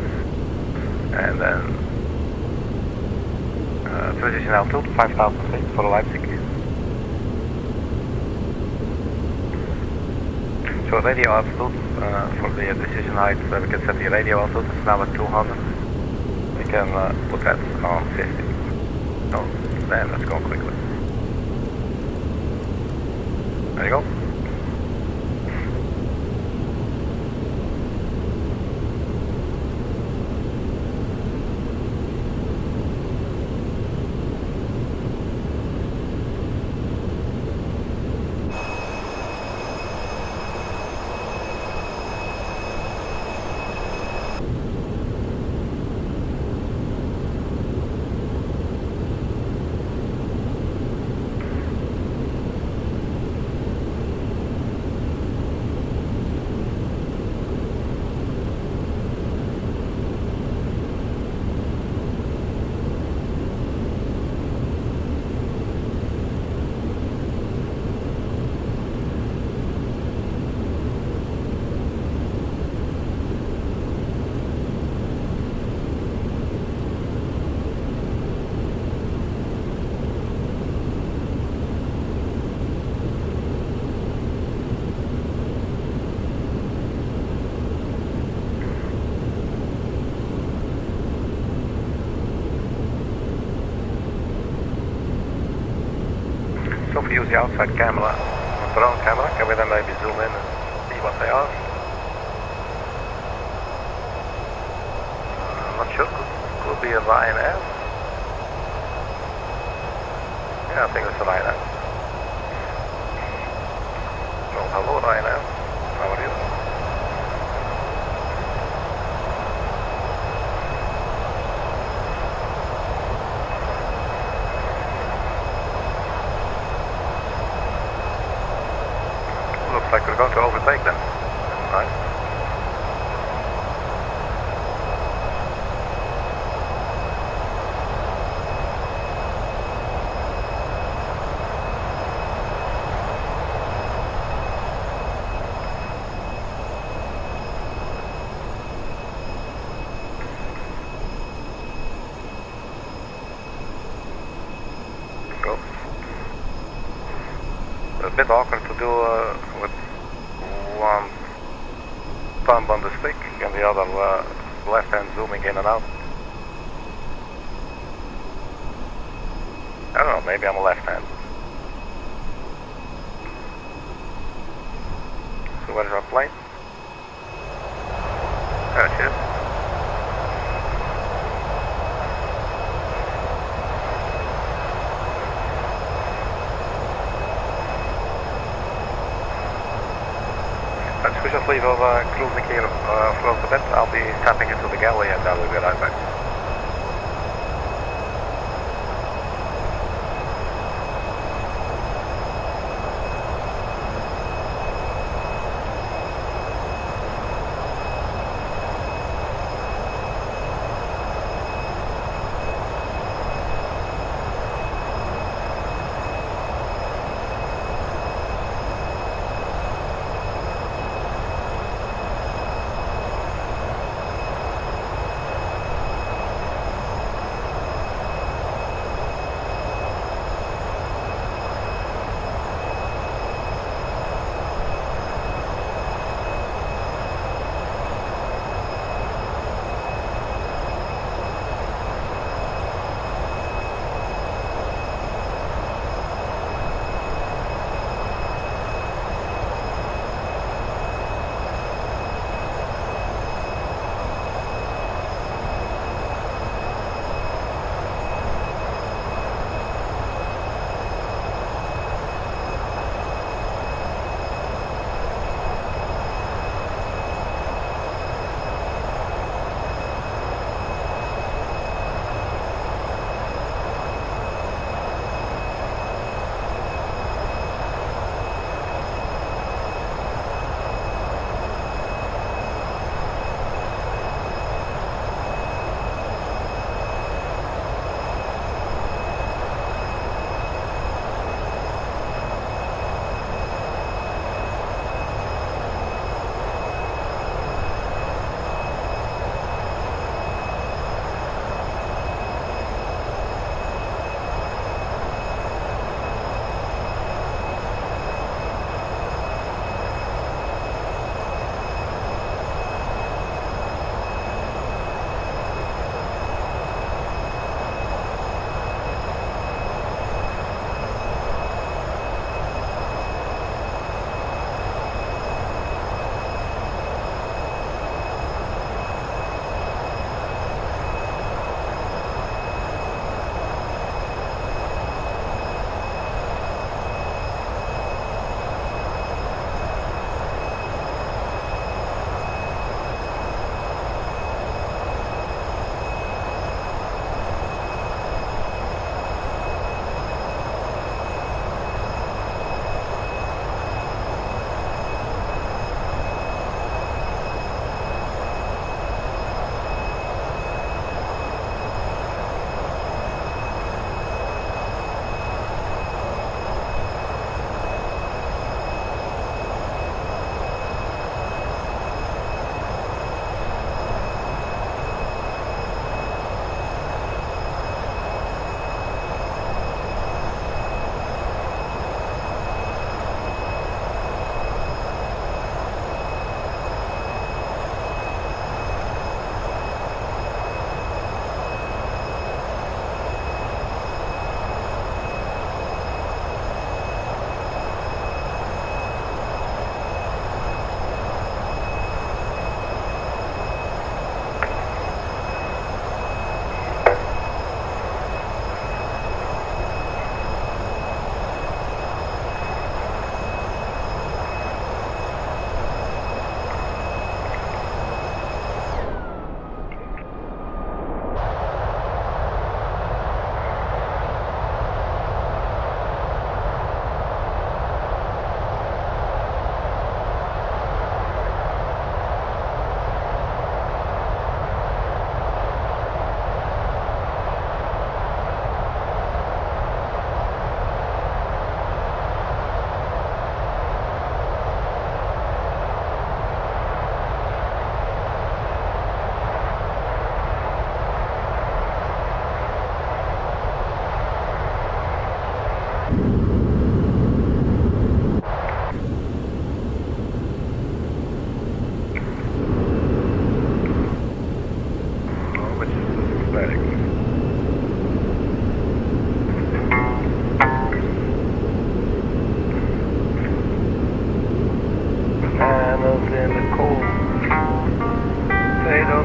and then transition altitude 5,000 feet for Leipzig. So radio altitude for the decision height, we can set the radio altitude. It's now at 200. We can put that on 50. Oh, damn, that's going quickly. There you go. So if we use the outside camera, the drone camera, can we then maybe zoom in and see what they are? I'm not sure, could be a Ryanair. Yeah, I think it's a Ryanair. Well, hello Ryanair, how are you? Like we're going to overtake them, right? Go. A bit awkward to do with one thumb on the stick and the other left hand zooming in and out. I don't know, maybe I'm a left hand. So where's our plane? There it is. We just leave our cruising here for a bit. I'll be tapping into the galley and I will be right back.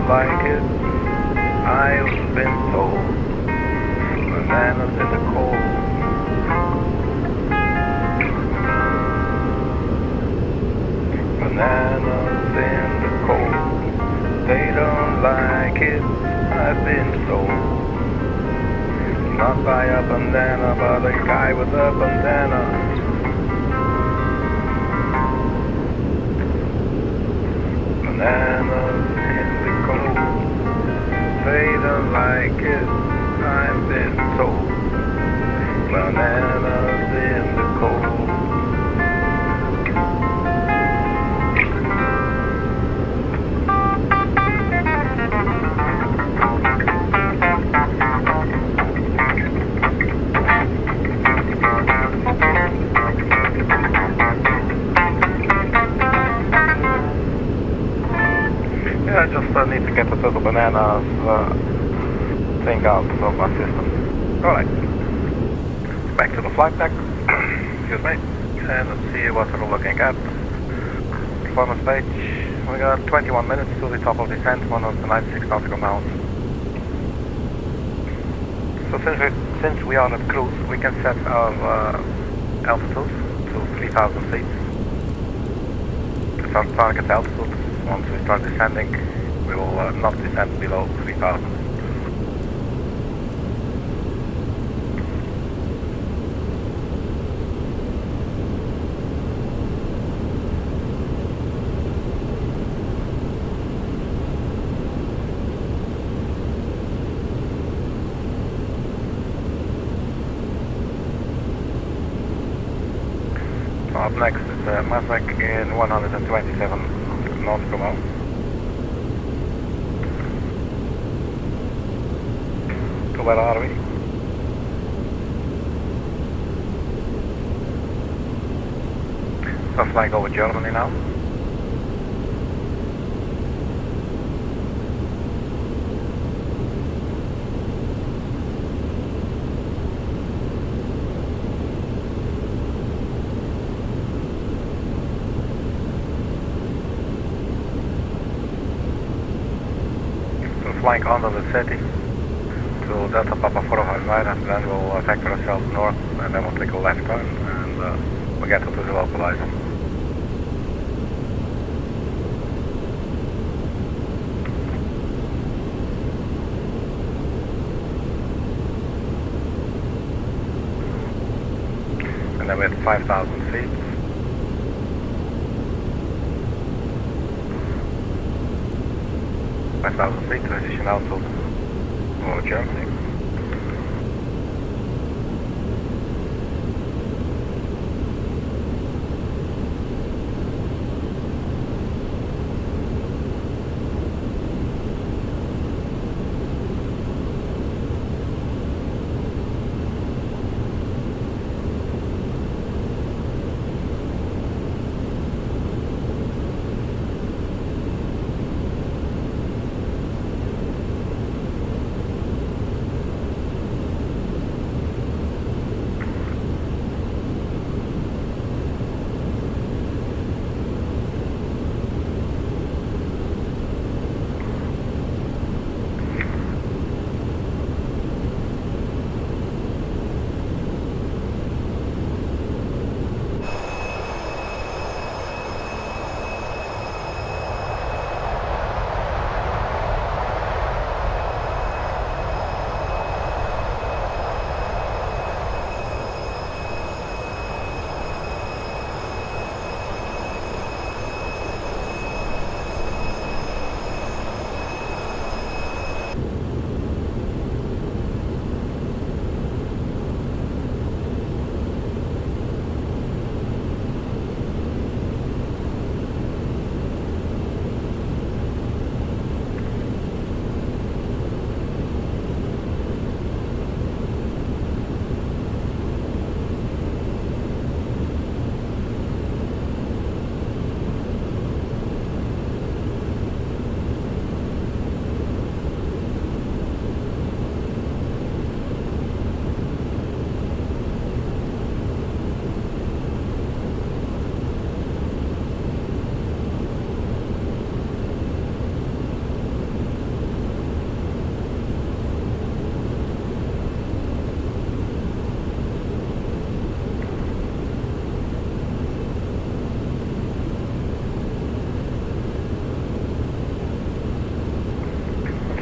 don't like it, I've been told. Bananas in the cold. Bananas in the cold. They don't like it, I've been told. Not by a bandana, but a guy with a bandana. Bananas in the cold. They don't like it, I've been told. Bananas in the cold. Yeah, I just need to get the little bananas thing out of my system. Alright. Back to the flight deck. Excuse me. And let's see what we're looking at. Performance page. We got 21 minutes to the top of descent, 196 nautical miles. So since we are at cruise, we can set our altitude to 3,000 feet. It's our target altitude. Once we start descending, we will not descend below 3,000. So up next is MASEK in 127 nautical miles. So where are we? So flying over Germany now. Flying under the city to Delta Papa 459, and then we'll vector ourselves north, and then we'll take a left turn, and we'll get to the localizer. And then we're at 5,000 feet. Feet, transition out to Germany.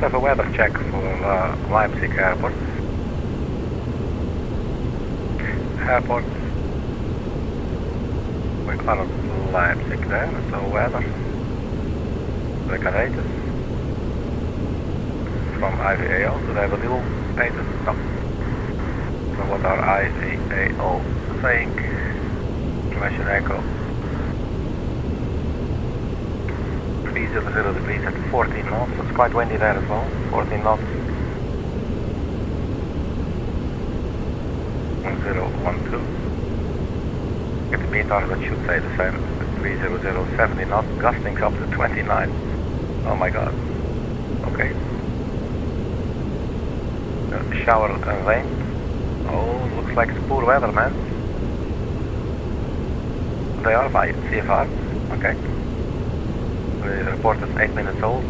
have a weather check for Leipzig airport. Airport. We cannot Leipzig there, so weather. Recadated. From IVAO, do they have a little patent? No. So what are IVAO saying? Information echo. 300 degrees at 14 knots, so it's quite windy there as well. 14 knots. 1012. If the MEDOX, that should say the same. 300, 70 knots, gusting up to 29. Oh my god. Okay. Shower and rain. Oh, looks like it's poor weather, man. They are by CFR. Okay. The report is 8 minutes old.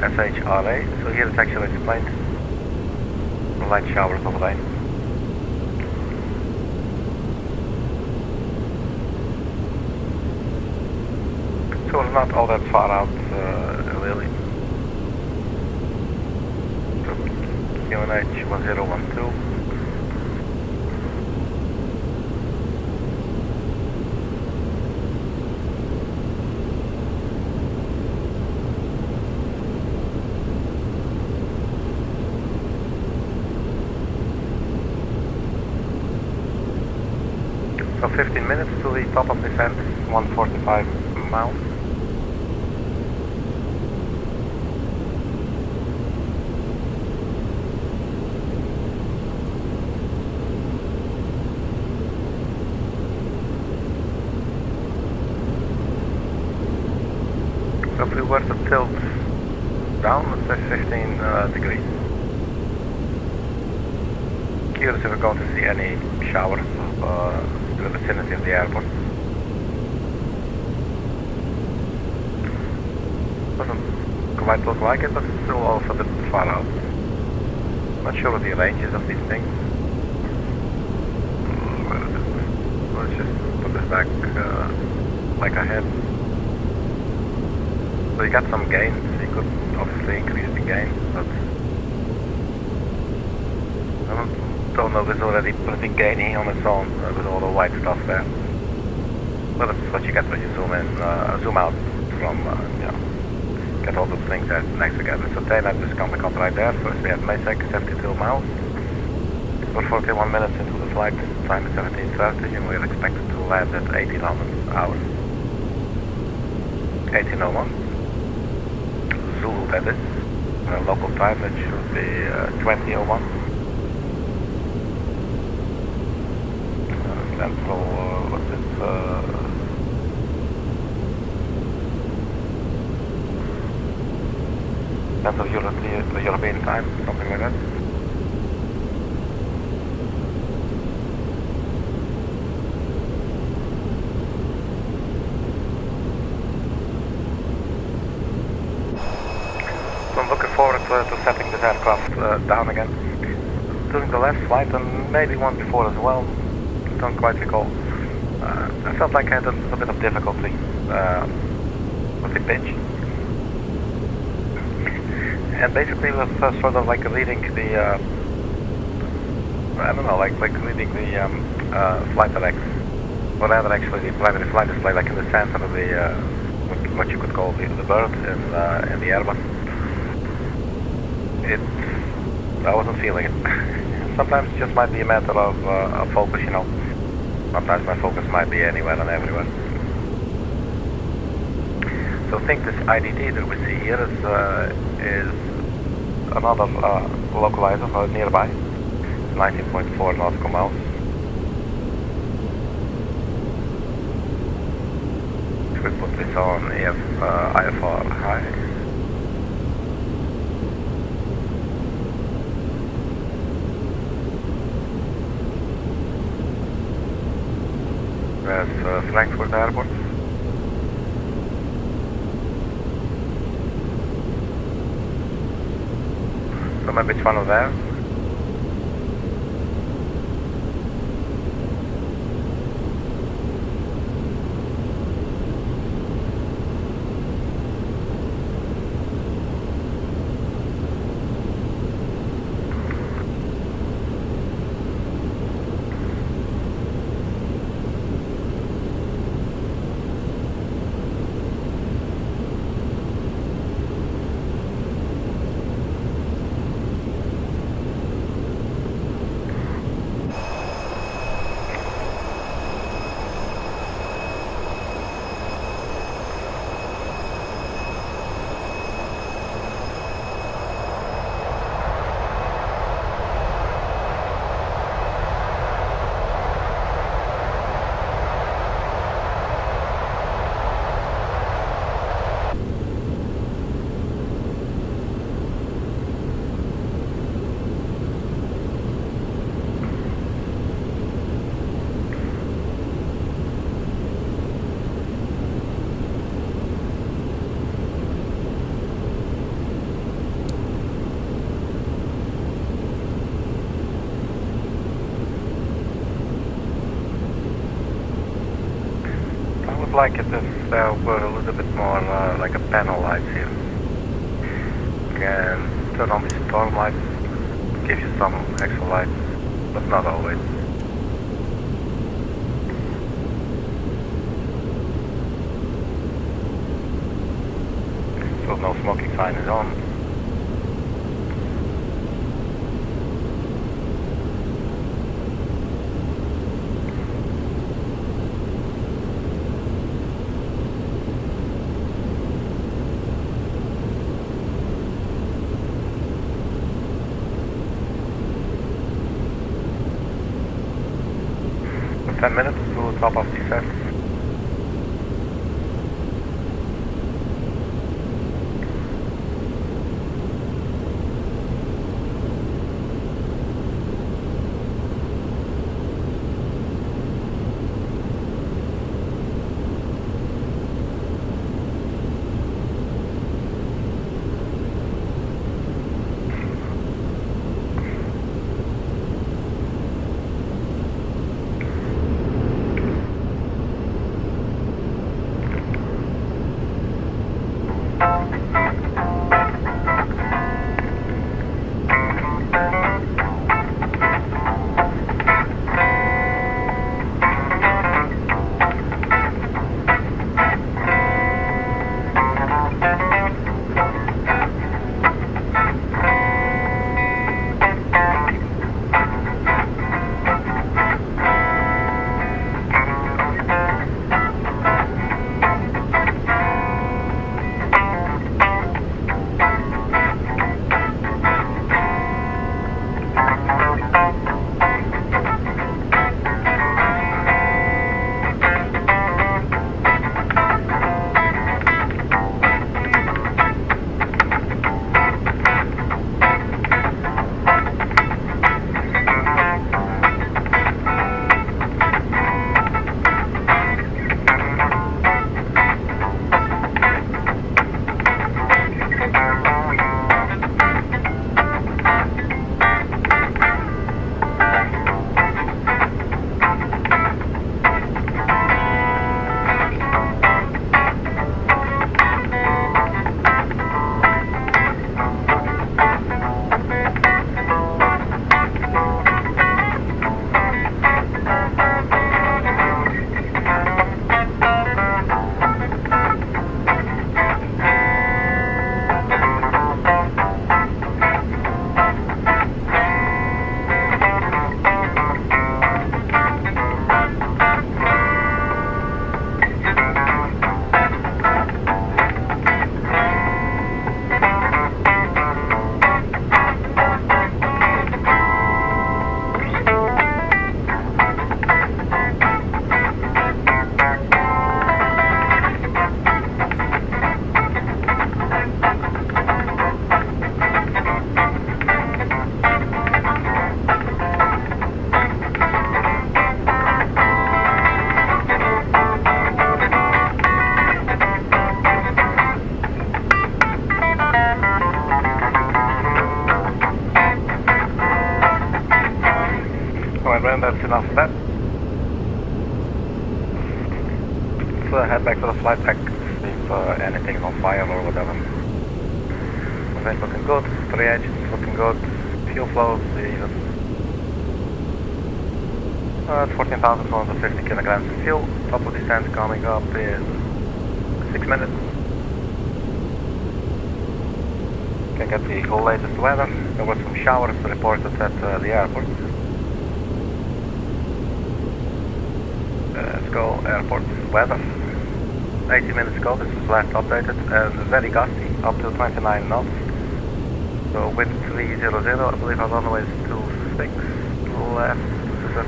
SHRA, so here it's actually explained. Light showers overnight. So it's not all that far out, really. So QNH 1012. So 15 minutes to the top of descent, 145 miles. So if we were to tilt down, let's say 15 degrees. Curious if we're going to see any showers in the vicinity of the airport. Doesn't quite look like it, but it's still also a bit far out. Not sure what the ranges of these things. Where is it? Let's just put this back like ahead. So you got some gains. You could obviously increase the gain, but I don't know if it's already pretty gainy on its own with all the white stuff there. But that's what you get when you zoom in, zoom out from, you know, get all those things next together. So TAMEB is coming up right there. First we have MASEK, 72 miles. We're 41 minutes into the flight, time is 17:30, and we're expected to land at 1800 hours. 1801. Zulu, that is. Local time, that should be 2001. Central, what's it? Central European time, something like that. So I'm looking forward to setting this aircraft down again. During the last flight and maybe one before as well. Don't quite recall. I felt like I had a little bit of difficulty with the pitch. And basically it was sort of like reading the, I don't know, like reading the flight FedEx. Or rather actually the primary flight display, like in the center of the, what you could call the bird in the Airbus. I wasn't feeling it. Sometimes it just might be a matter of focus, you know. Sometimes my focus might be anywhere and everywhere. So I think this IDD that we see here is another localizer nearby, 19.4 nautical miles. If we put this on IFR high. Frankfurt Airport. So maybe it's one of them. Like it if there were a little bit more like a panel lights here. Can turn on the storm lights, give you some extra lights, but not always. So no smoking sign is on. In 10 minutes to top of descent. that's enough of that. Let's head back to the flight deck, see if anything's on fire or whatever. Everything's looking good, 3 engines looking good, fuel flows even. 14,250 kilograms of fuel, top of descent coming up in 6 minutes. Can get the latest weather. There were some showers reported at the airport. Let's go airport weather. 80 minutes ago, this was last updated, and very gusty, up to 29 knots. So wind 300, I believe our runway is 26 left.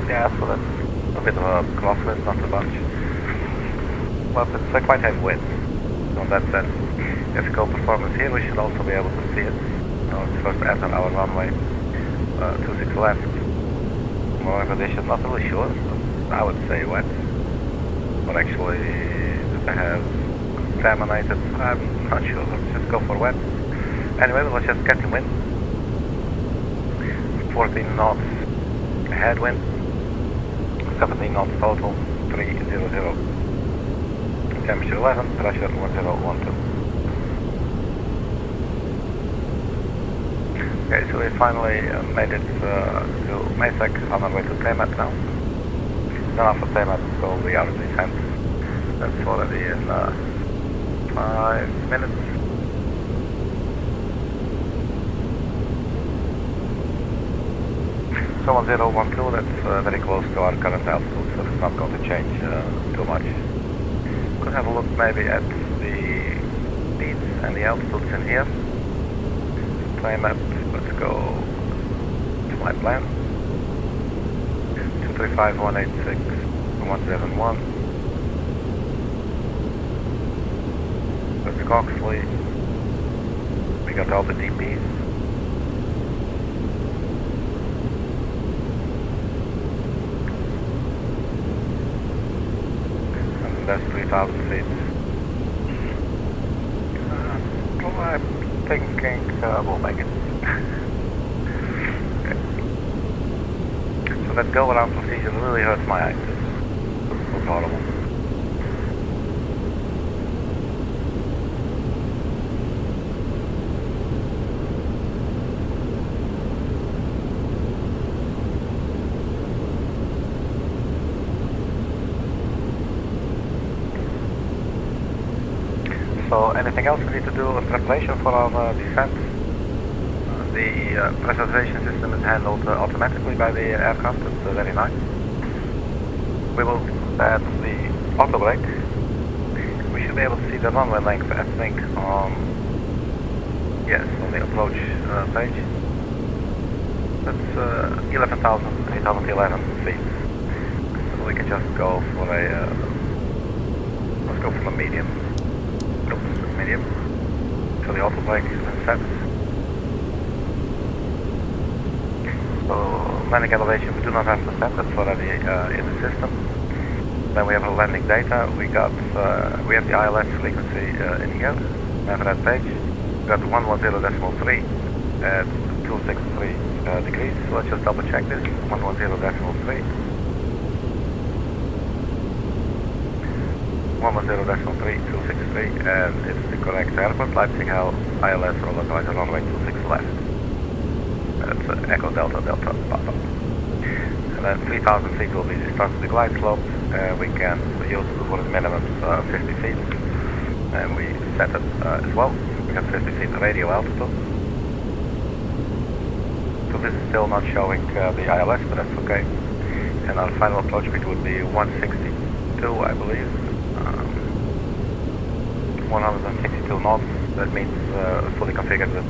Yeah, so that's a bit of a crosswind, not too much. But it's a quite heavy wind. So in that sense, if we go performance here, we should also be able to see it. It's first to enter our runway 26 left. More condition, not really sure. I would say wet. But actually, I have contaminated. I'm not sure. Let's just go for wet. Anyway, let's just get the wind. 14 knots headwind. 17 knots total. 300. Temperature 11. Pressure 1012. Okay, so we finally made it to MASEK, on our way to TAMEB now. Then after TAMEB, so we are in descent. That's already in 5 minutes. So 1012, that's very close to our current altitude, so it's not going to change too much. Could have a look maybe at the speeds and the altitudes in here. TAMEB, let's go to my plan. 235, 186, 171. That's GOXLI. We got all the DPs. And that's 3,000 feet. I'm thinking we'll make it. Okay. So that go around procedure really hurts my eyes. It's horrible. So anything else we need to do in preparation for our descent? The pressurization system is handled automatically by the aircraft. It's very nice. We will add the auto brake. We should be able to see the runway length, I think, on the approach page. That's 11,811 feet. So we can just go for a let's go for a medium. Medium. So the auto brake is set. So landing elevation we do not have to set, that's already in the system. Then we have our landing data. We got we have the ILS frequency in here. Have that page. We got 110.3 at 263 degrees. So let's just double check this. 110.3. 110.3, and it's the correct airport, Leipzig, Halle, ILS, or localizer runway 26 left. That's Echo Delta Delta Papa. And then 3,000 feet will be the start of the glide slope. We can use for the minimum 50 feet, and we set it as well. We have 50 feet radio altitude. So this is still not showing the ILS, but that's okay. And our final approach speed would be 162, I believe. 162 knots, that means fully configured with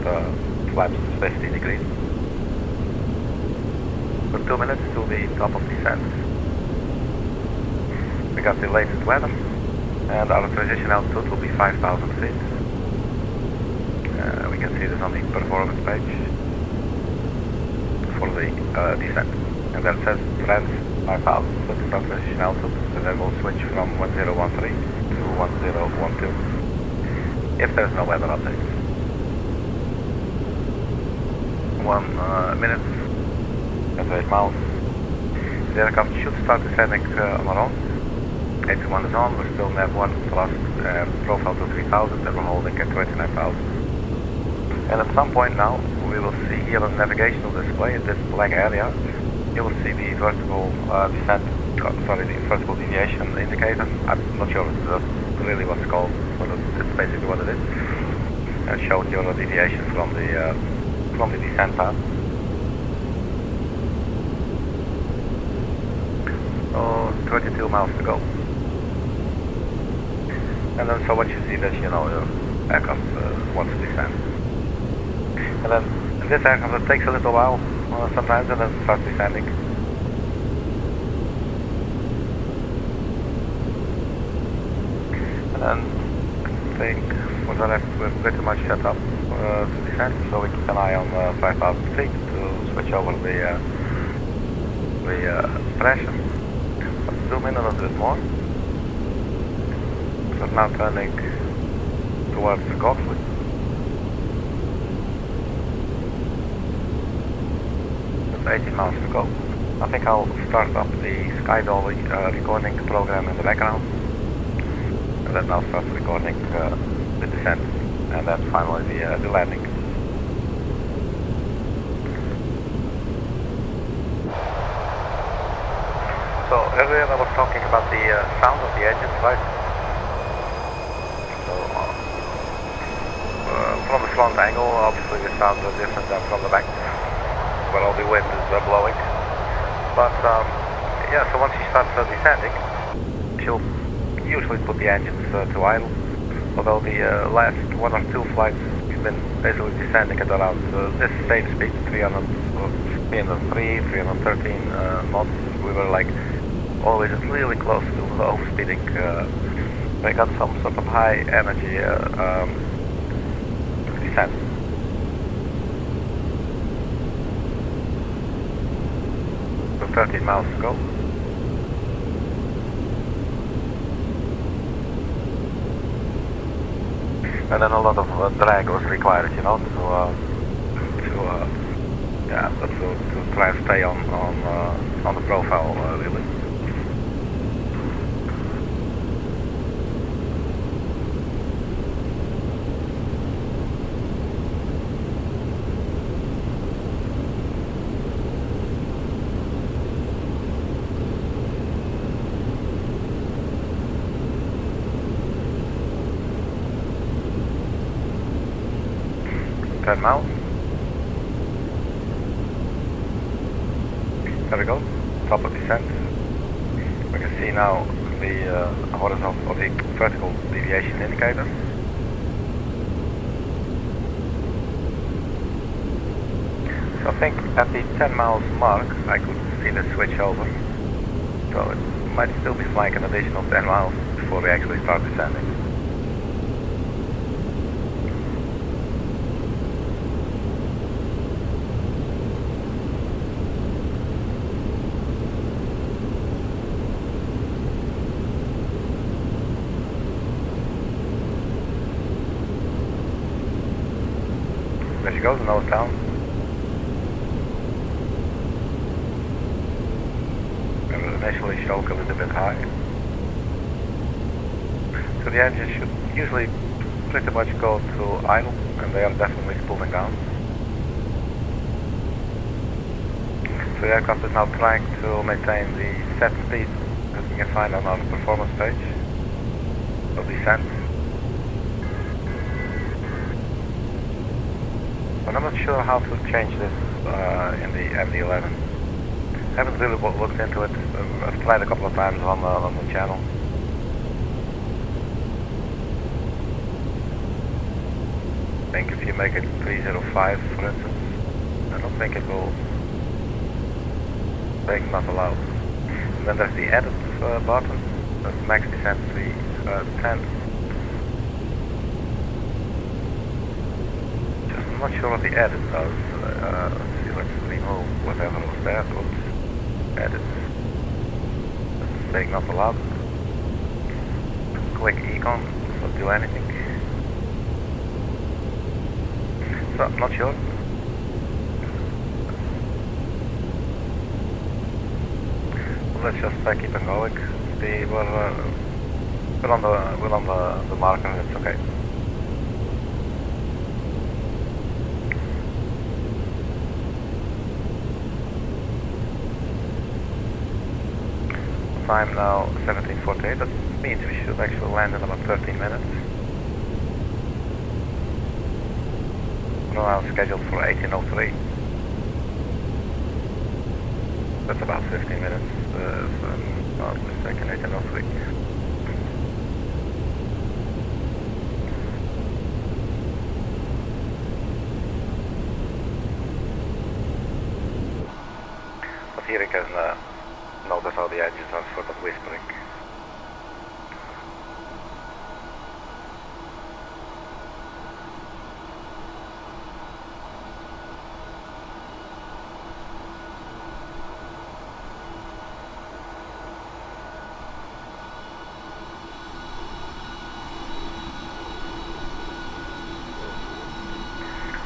flaps 50 degrees. For 2 minutes to the top of descent. We got the latest weather, and our transition altitude will be 5,000 feet. We can see this on the performance page for the descent. And then it says trend 5,000 foot transition altitude, and then we'll switch from 1013 to 1012. If there's no weather update. 1 minute, that's 8 miles. The aircraft should start descending on our own. 81 is on, we're still nav 1 thrust and profile to 3000 and we're holding at 29,000. And at some point now, we will see here on the navigational display in this black area, you will see the vertical descent, the vertical deviation indicator. I'm not sure that's really what's called, but it's basically what it is. And showed your deviation from the descent path. So 22 miles to go. And then so once you see this, you know your aircraft wants to descend. And then in this aircraft it takes a little while sometimes, and then it starts descending. And then I think for the rest we're pretty much set up to descend, so we keep an eye on 5,000 feet to switch over the pressure. Let's zoom in a little bit more. So now turning towards the GOXLI. That's 18 miles to go. I think I'll start up the Gaulle recording program in the background. And then I'll start recording the descent. And then finally the landing. So earlier I was talking about the sound of the engines, right? From the front angle, obviously the sound is different than from the back, where all the wind is blowing. But yeah, so once you start descending, you'll usually put the engines to idle. Although the last 1 or 2 flights, we've been basically descending at around this same speed, 303, 313 knots. We were like always really close to low speeding. We got some sort of high energy descent. So 13 miles to go. And then a lot of drag was required, you know, to try and stay on the profile really. Miles. There we go, top of descent. We can see now the horizontal or the vertical deviation indicator. So I think at the 10 miles mark I could see the switch over. So it might still be flying an additional 10 miles before we actually start descending. There she goes, nose down. It will initially choke a little bit high. So the engine should usually pretty much go to idle, and they are definitely spooling down. So the aircraft is now trying to maintain the set speed that you can find on our performance page of descent. But I'm not sure how to change this in the MD-11. I haven't really looked into it. I've tried a couple of times on the channel. I think if you make it 305, for instance, I don't think it will take not allowed. And then there's the edit button. That's max descent 310. I'm not sure what the edit does. Let's see, let's remove whatever was there. Oops. Edit. Let's say not allowed. Click icon, not do anything. So, I'm not sure. let's just keep on going. We're on the marker, it's okay. Time now 17:48. That means we should actually land in about 13 minutes. We're now scheduled for 18:03. That's about 15 minutes, if I'm not mistaken, 18:03. But here you can notice how the edges are sort of whispering.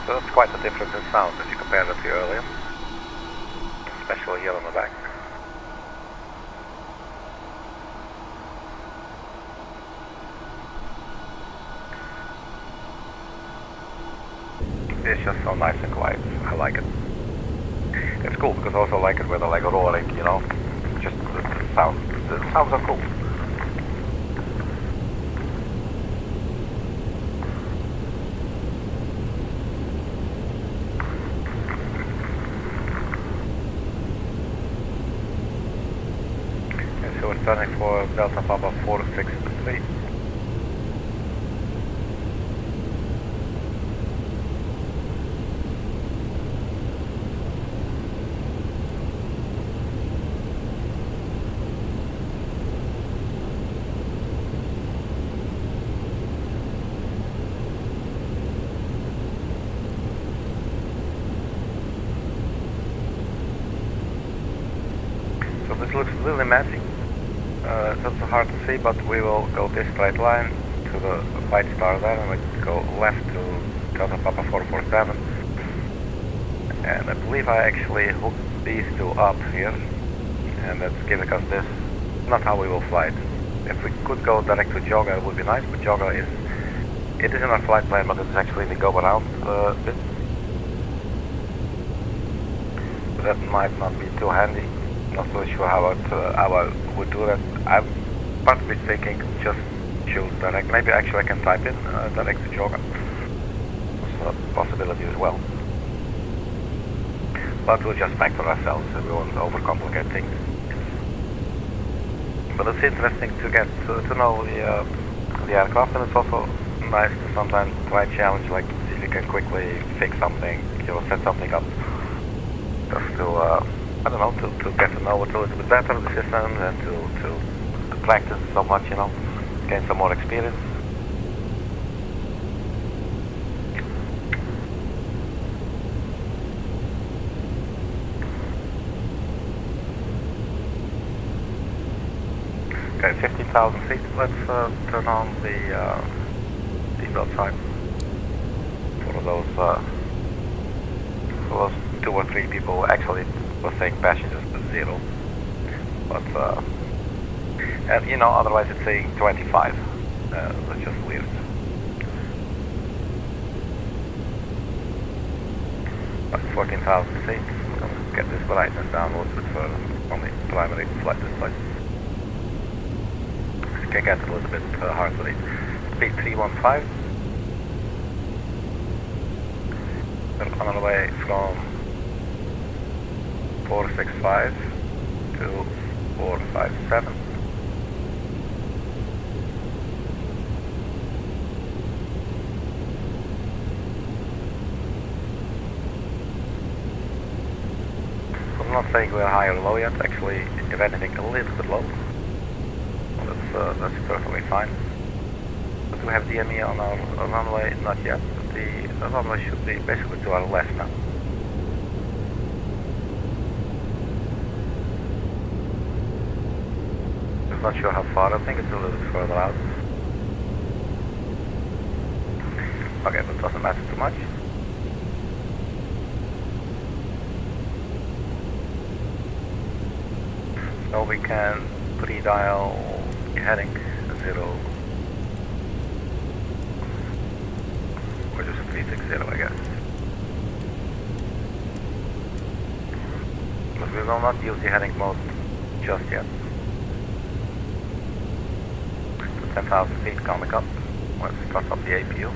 So that's quite a difference in sound if you compare it to earlier, especially here on the back. It's just so nice and quiet. I like it. It's cool because I also like it with like roaring, you know. Just the sound. The sounds are cool. Okay, so we're turning for Delta Papa 463. This looks really messy. It's also hard to see, but we will go this straight line to the white star there, and we go left to Delta Papa 447. And I believe I actually hooked these two up here, and that's giving us this. Not how we will fly it. If we could go direct to Joga, it would be nice, but Joga is in our flight plan, but it's actually the go around bit. So that might not be too handy. Not so sure how I would do that. I'm partly thinking just choose direct. Maybe actually I can type in direct to Joga. That's a possibility as well. But we'll just factor ourselves and we won't overcomplicate things. But it's interesting to get to know the aircraft, and it's also nice to sometimes try a challenge, like see if you can quickly fix something, you know, set something up, just to I don't know, to get to know it a little bit better, the systems, and to practice so much, you know, gain some more experience. Okay, 15,000 feet. Let's turn on the seatbelt sign for those 2 or 3 people. Actually, was saying passengers to 0, but and you know, otherwise it's saying 25. That's just weird. But 14,000 feet. We're gonna get this brightness down a little bit further on the primary flight display. It can get a little bit hard to read. Speed 315. We're on our way from 465 to 457. I'm not saying we're high or low yet, actually, if anything, a little bit low. That's perfectly fine. But we have DME on our runway, not yet. The runway should be basically to our left now. Not sure how far, I think it's a little bit further out. Okay, but it doesn't matter too much. So we can pre-dial heading 0, or just 360 I guess. But we will not use the heading mode just yet. 10,000 feet coming up. Let's start up the APU.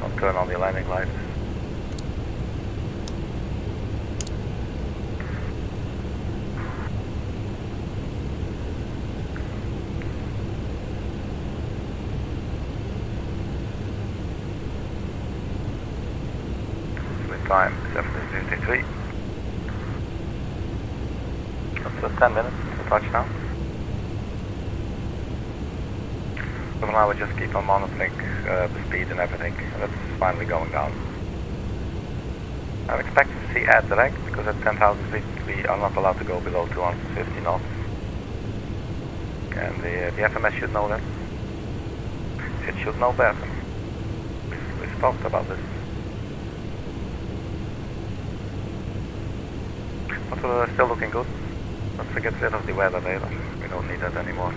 I'll turn on the landing lights. Time 17:53. That's 10 minutes to touchdown. So for now we just keep on monitoring the speed and everything. That's finally going down. I'm expecting to see air direct because at 10,000 feet we are not allowed to go below 250 knots. And the FMS should know that. It should know better. We've talked about this. But we're still looking good. Let's get rid of the weather radar. We don't need that anymore.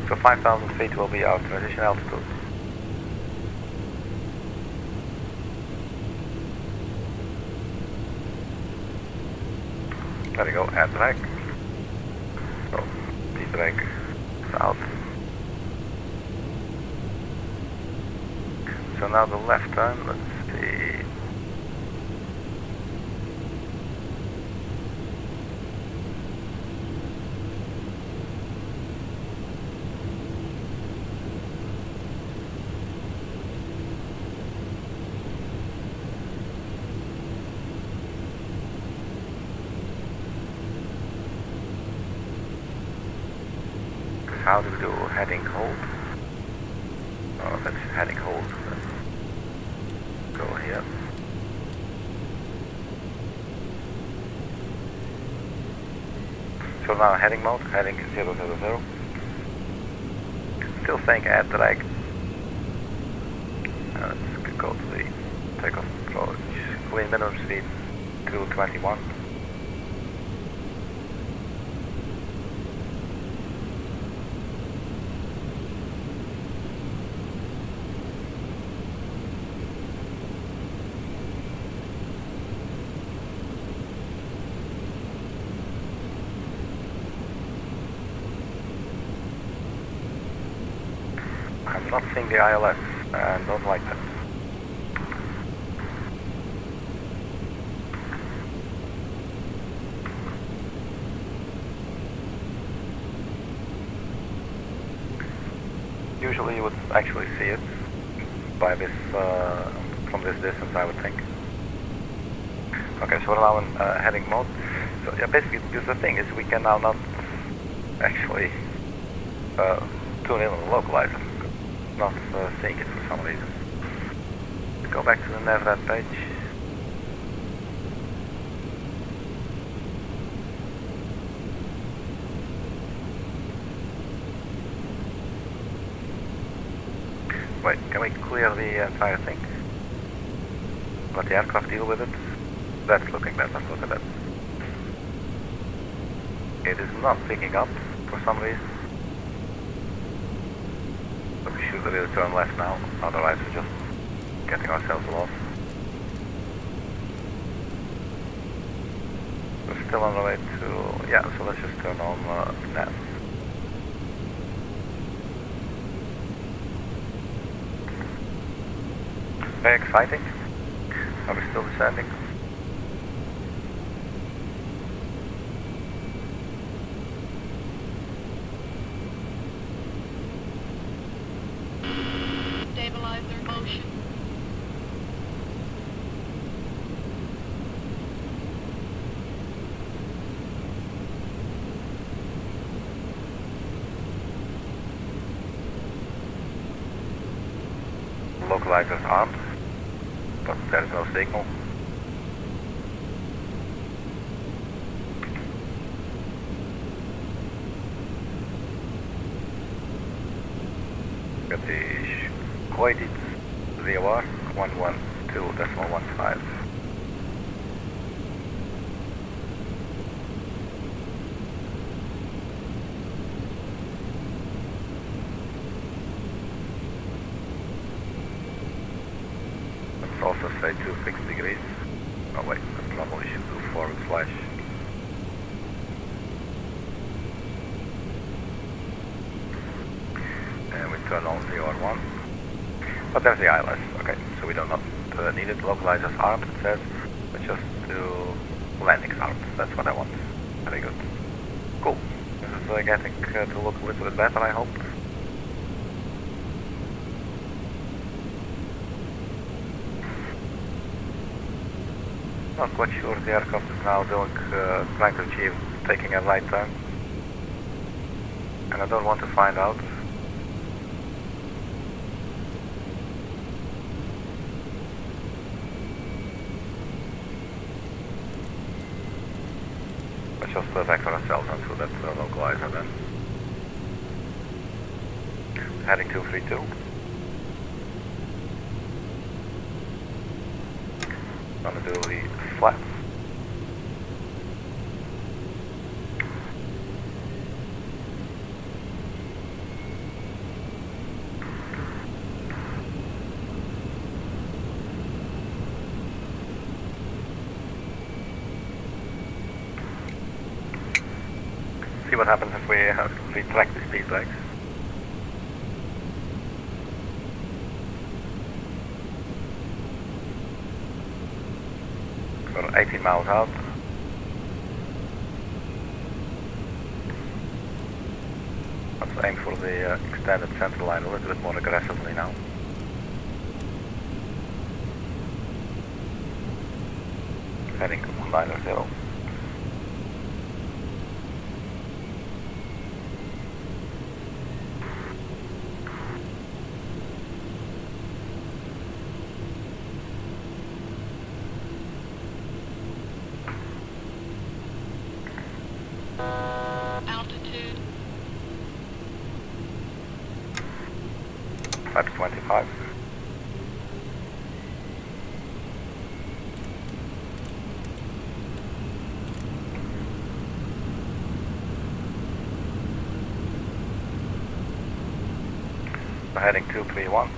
So 5,000 feet will be our transition altitude. There we go, air drag. So, the drag is out. So now the left turn, let's see. How do we do heading hold? Oh, that's heading hold. Go here. So now heading mode, heading 000. Still saying air drag. Let's go to the takeoff approach. Wind minimum speed 221. I'm not seeing the ILS and don't like that. Usually you would actually see it by this, from this distance I would think. Okay, so we're now in heading mode. So yeah, basically because the thing is we can now not actually tune in on the localizer. Not seeing it for some reason. Go back to the NavRat page. Wait, can we clear the entire thing? Let the aircraft deal with it? That's looking better, look at that. It is not picking up for some reason. So we should really turn left now, otherwise we're just getting ourselves lost. We're still on the way to, yeah, so let's just turn on nav. Very exciting. Are we still descending? Stabilizer motion. Localizers armed, but there is no signal. Get the Waited VOR 112.15. Let's also say 26 degrees. Oh wait, that's normally should do forward slash. And we turn on VOR1. But there's the ILS, okay, so we do not need it. Localizers armed, it says, but just do landings armed. That's what I want. Very good. Cool. This is getting to look a little bit better, I hope. Not quite sure the aircraft is now doing, trying to achieve taking a right turn. And I don't want to find out. Let's just vector ourselves onto that localizer then. Heading 232. Gonna do the flaps. See what happens if we retract the speed brakes. We're 18 miles out. Let's aim for the extended center line a little bit more aggressively now. Heading 190. Altitude. Flaps 25. We're heading 231.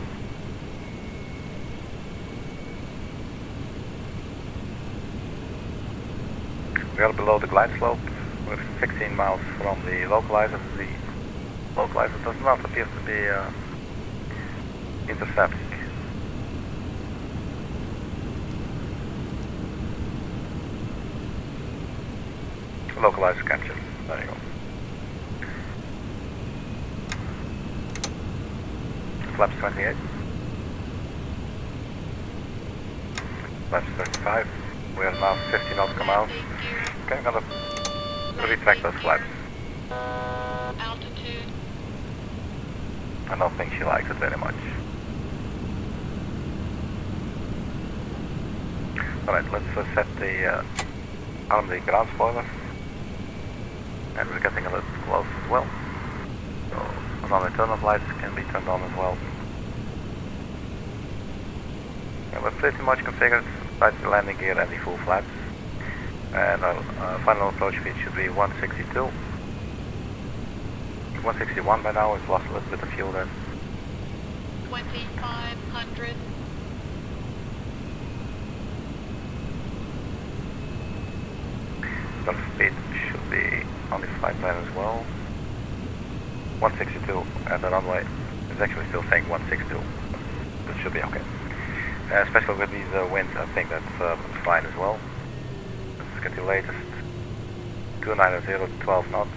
We are below the glide slope. We're 16 miles from the localizer. The localizer does not appear to be intercepting. Localizer captured. There you go. Flaps 28. Flaps 35. We are now 50 knots come out. Okay, I'm gonna retract those flaps. Altitude. I don't think she likes it very much. Alright, let's set the arm the ground spoiler. And we're getting a little close as well. So non-internal lights can be turned on as well. And we're pretty much configured right the landing gear and the full flaps. And our final approach speed should be 162. 161 by now, we've lost a little bit of fuel there. 2500. Our speed should be on the flight plan as well. 162 and the runway is actually still saying 162. That should be okay. Especially with these winds, I think that's fine as well. Let's get the latest 290, 12 knots.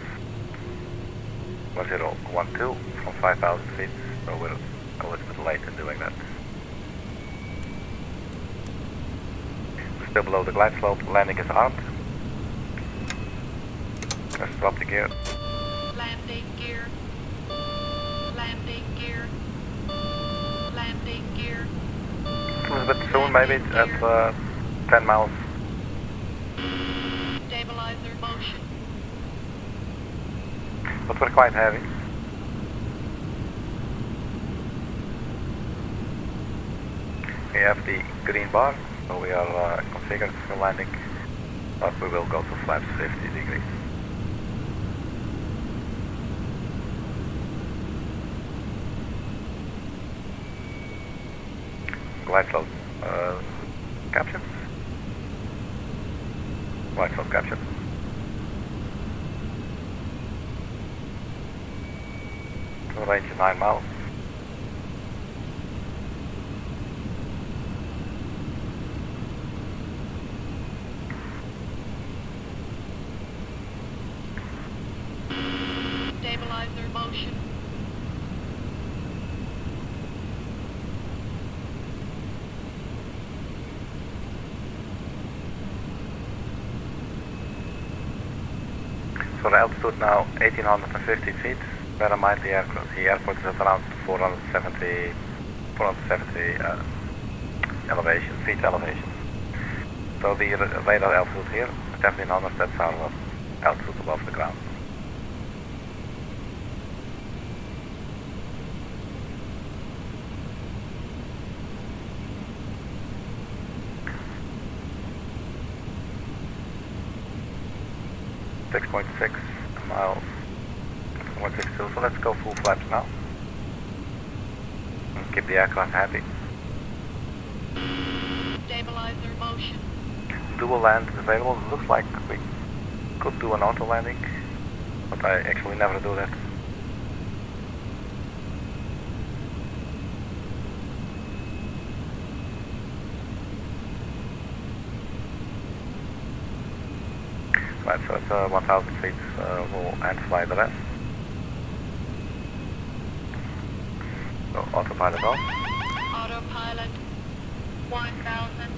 1012 from 5,000 feet, so we're a little bit late in doing that. We're still below the glide slope, landing is armed. Let's drop the gear. Landing gear. Landing gear. Landing gear. A little bit soon, maybe at 10 miles. Stabilizer motion. But we're quite heavy. have the green bar, so we are configured for landing, but we will go to flaps 50 degrees. Glide slope captions. Glide slope caption. The range is 9 miles. Stabilizer motion. So the altitude now 1850 feet. Bear in mind the airport is at around 470 feet elevation. So the radar altitude here, 1700, that's our altitude above the ground. .6 miles, 162, so let's go full flaps now. And keep the aircraft happy. Stabilizer motion. Dual land is available. It looks like we could do an auto landing, but I actually never do that. Right, so it's 1000 feet, we'll end fly the rest. So autopilot on. Autopilot 1000.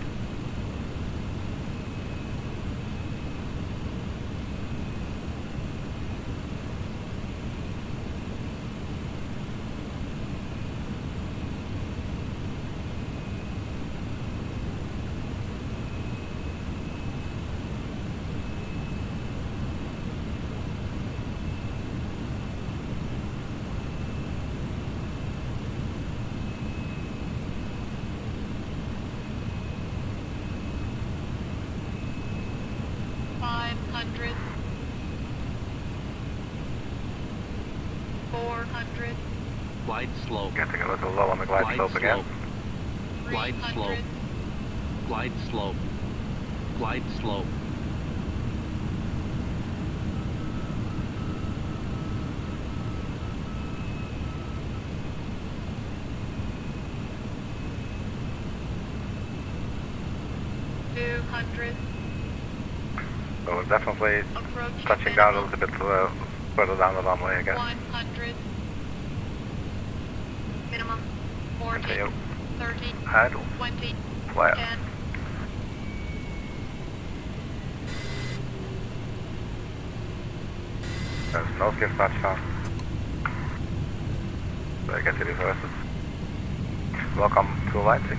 $500, $400, Glide slope. Getting a little low on the glide slope again. Glide slope. Glide slope. Glide slope. $200. So we're definitely Approach touching down a little bit further down the runway again. 100. Minimum 40, Continue. 30, Idle. 20, Flat. 10. There's no skiff touchdown. So I get to reverse it. Welcome to Leipzig.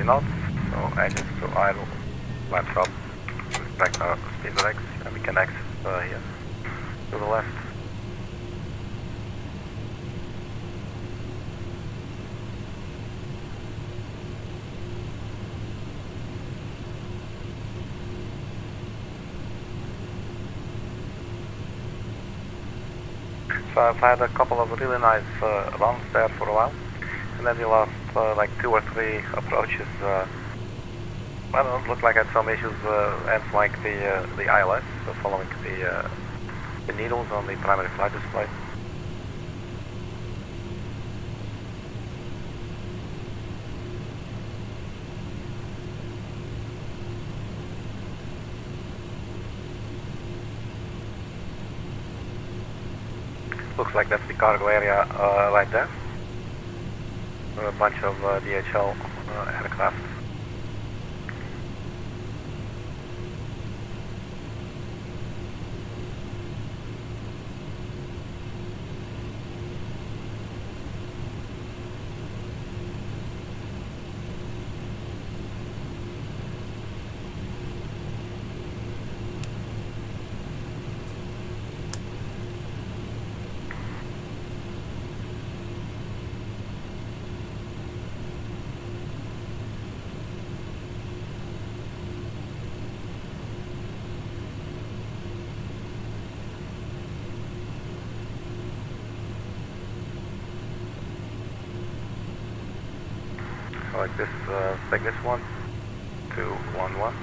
Knots, so engines to idle, flaps up, respect our speed brakes, and we can exit here to the left. So I've had a couple of really nice runs there for a while, and then we lost like 2 or 3 approaches. Well, it looked like I had some issues and like the ILS, so following the needles on the primary flight display. Looks like that's the cargo area right there. A bunch of DHL aircraft. Like this, take this one, 211.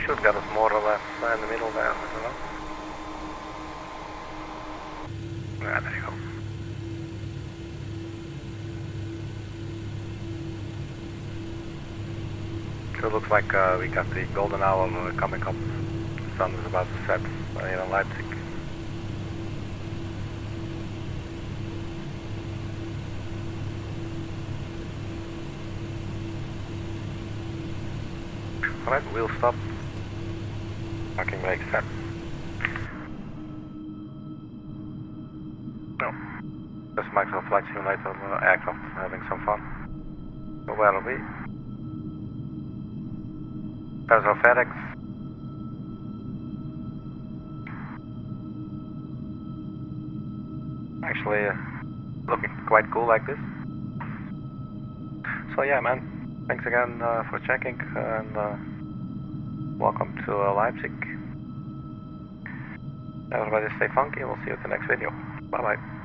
Should get us more or less in the middle there, I don't know. Yeah, there you go. So it looks like we got the golden hour coming up. The sun is about to set here in Leipzig. Alright, we'll stop. Parking brake set. No. This is Microsoft Flight Simulator aircraft having some fun. So where are we? There's our FedEx. Actually looking quite cool like this. So yeah, man. Thanks again for checking and welcome to Leipzig. Everybody stay funky and we'll see you at the next video. Bye bye.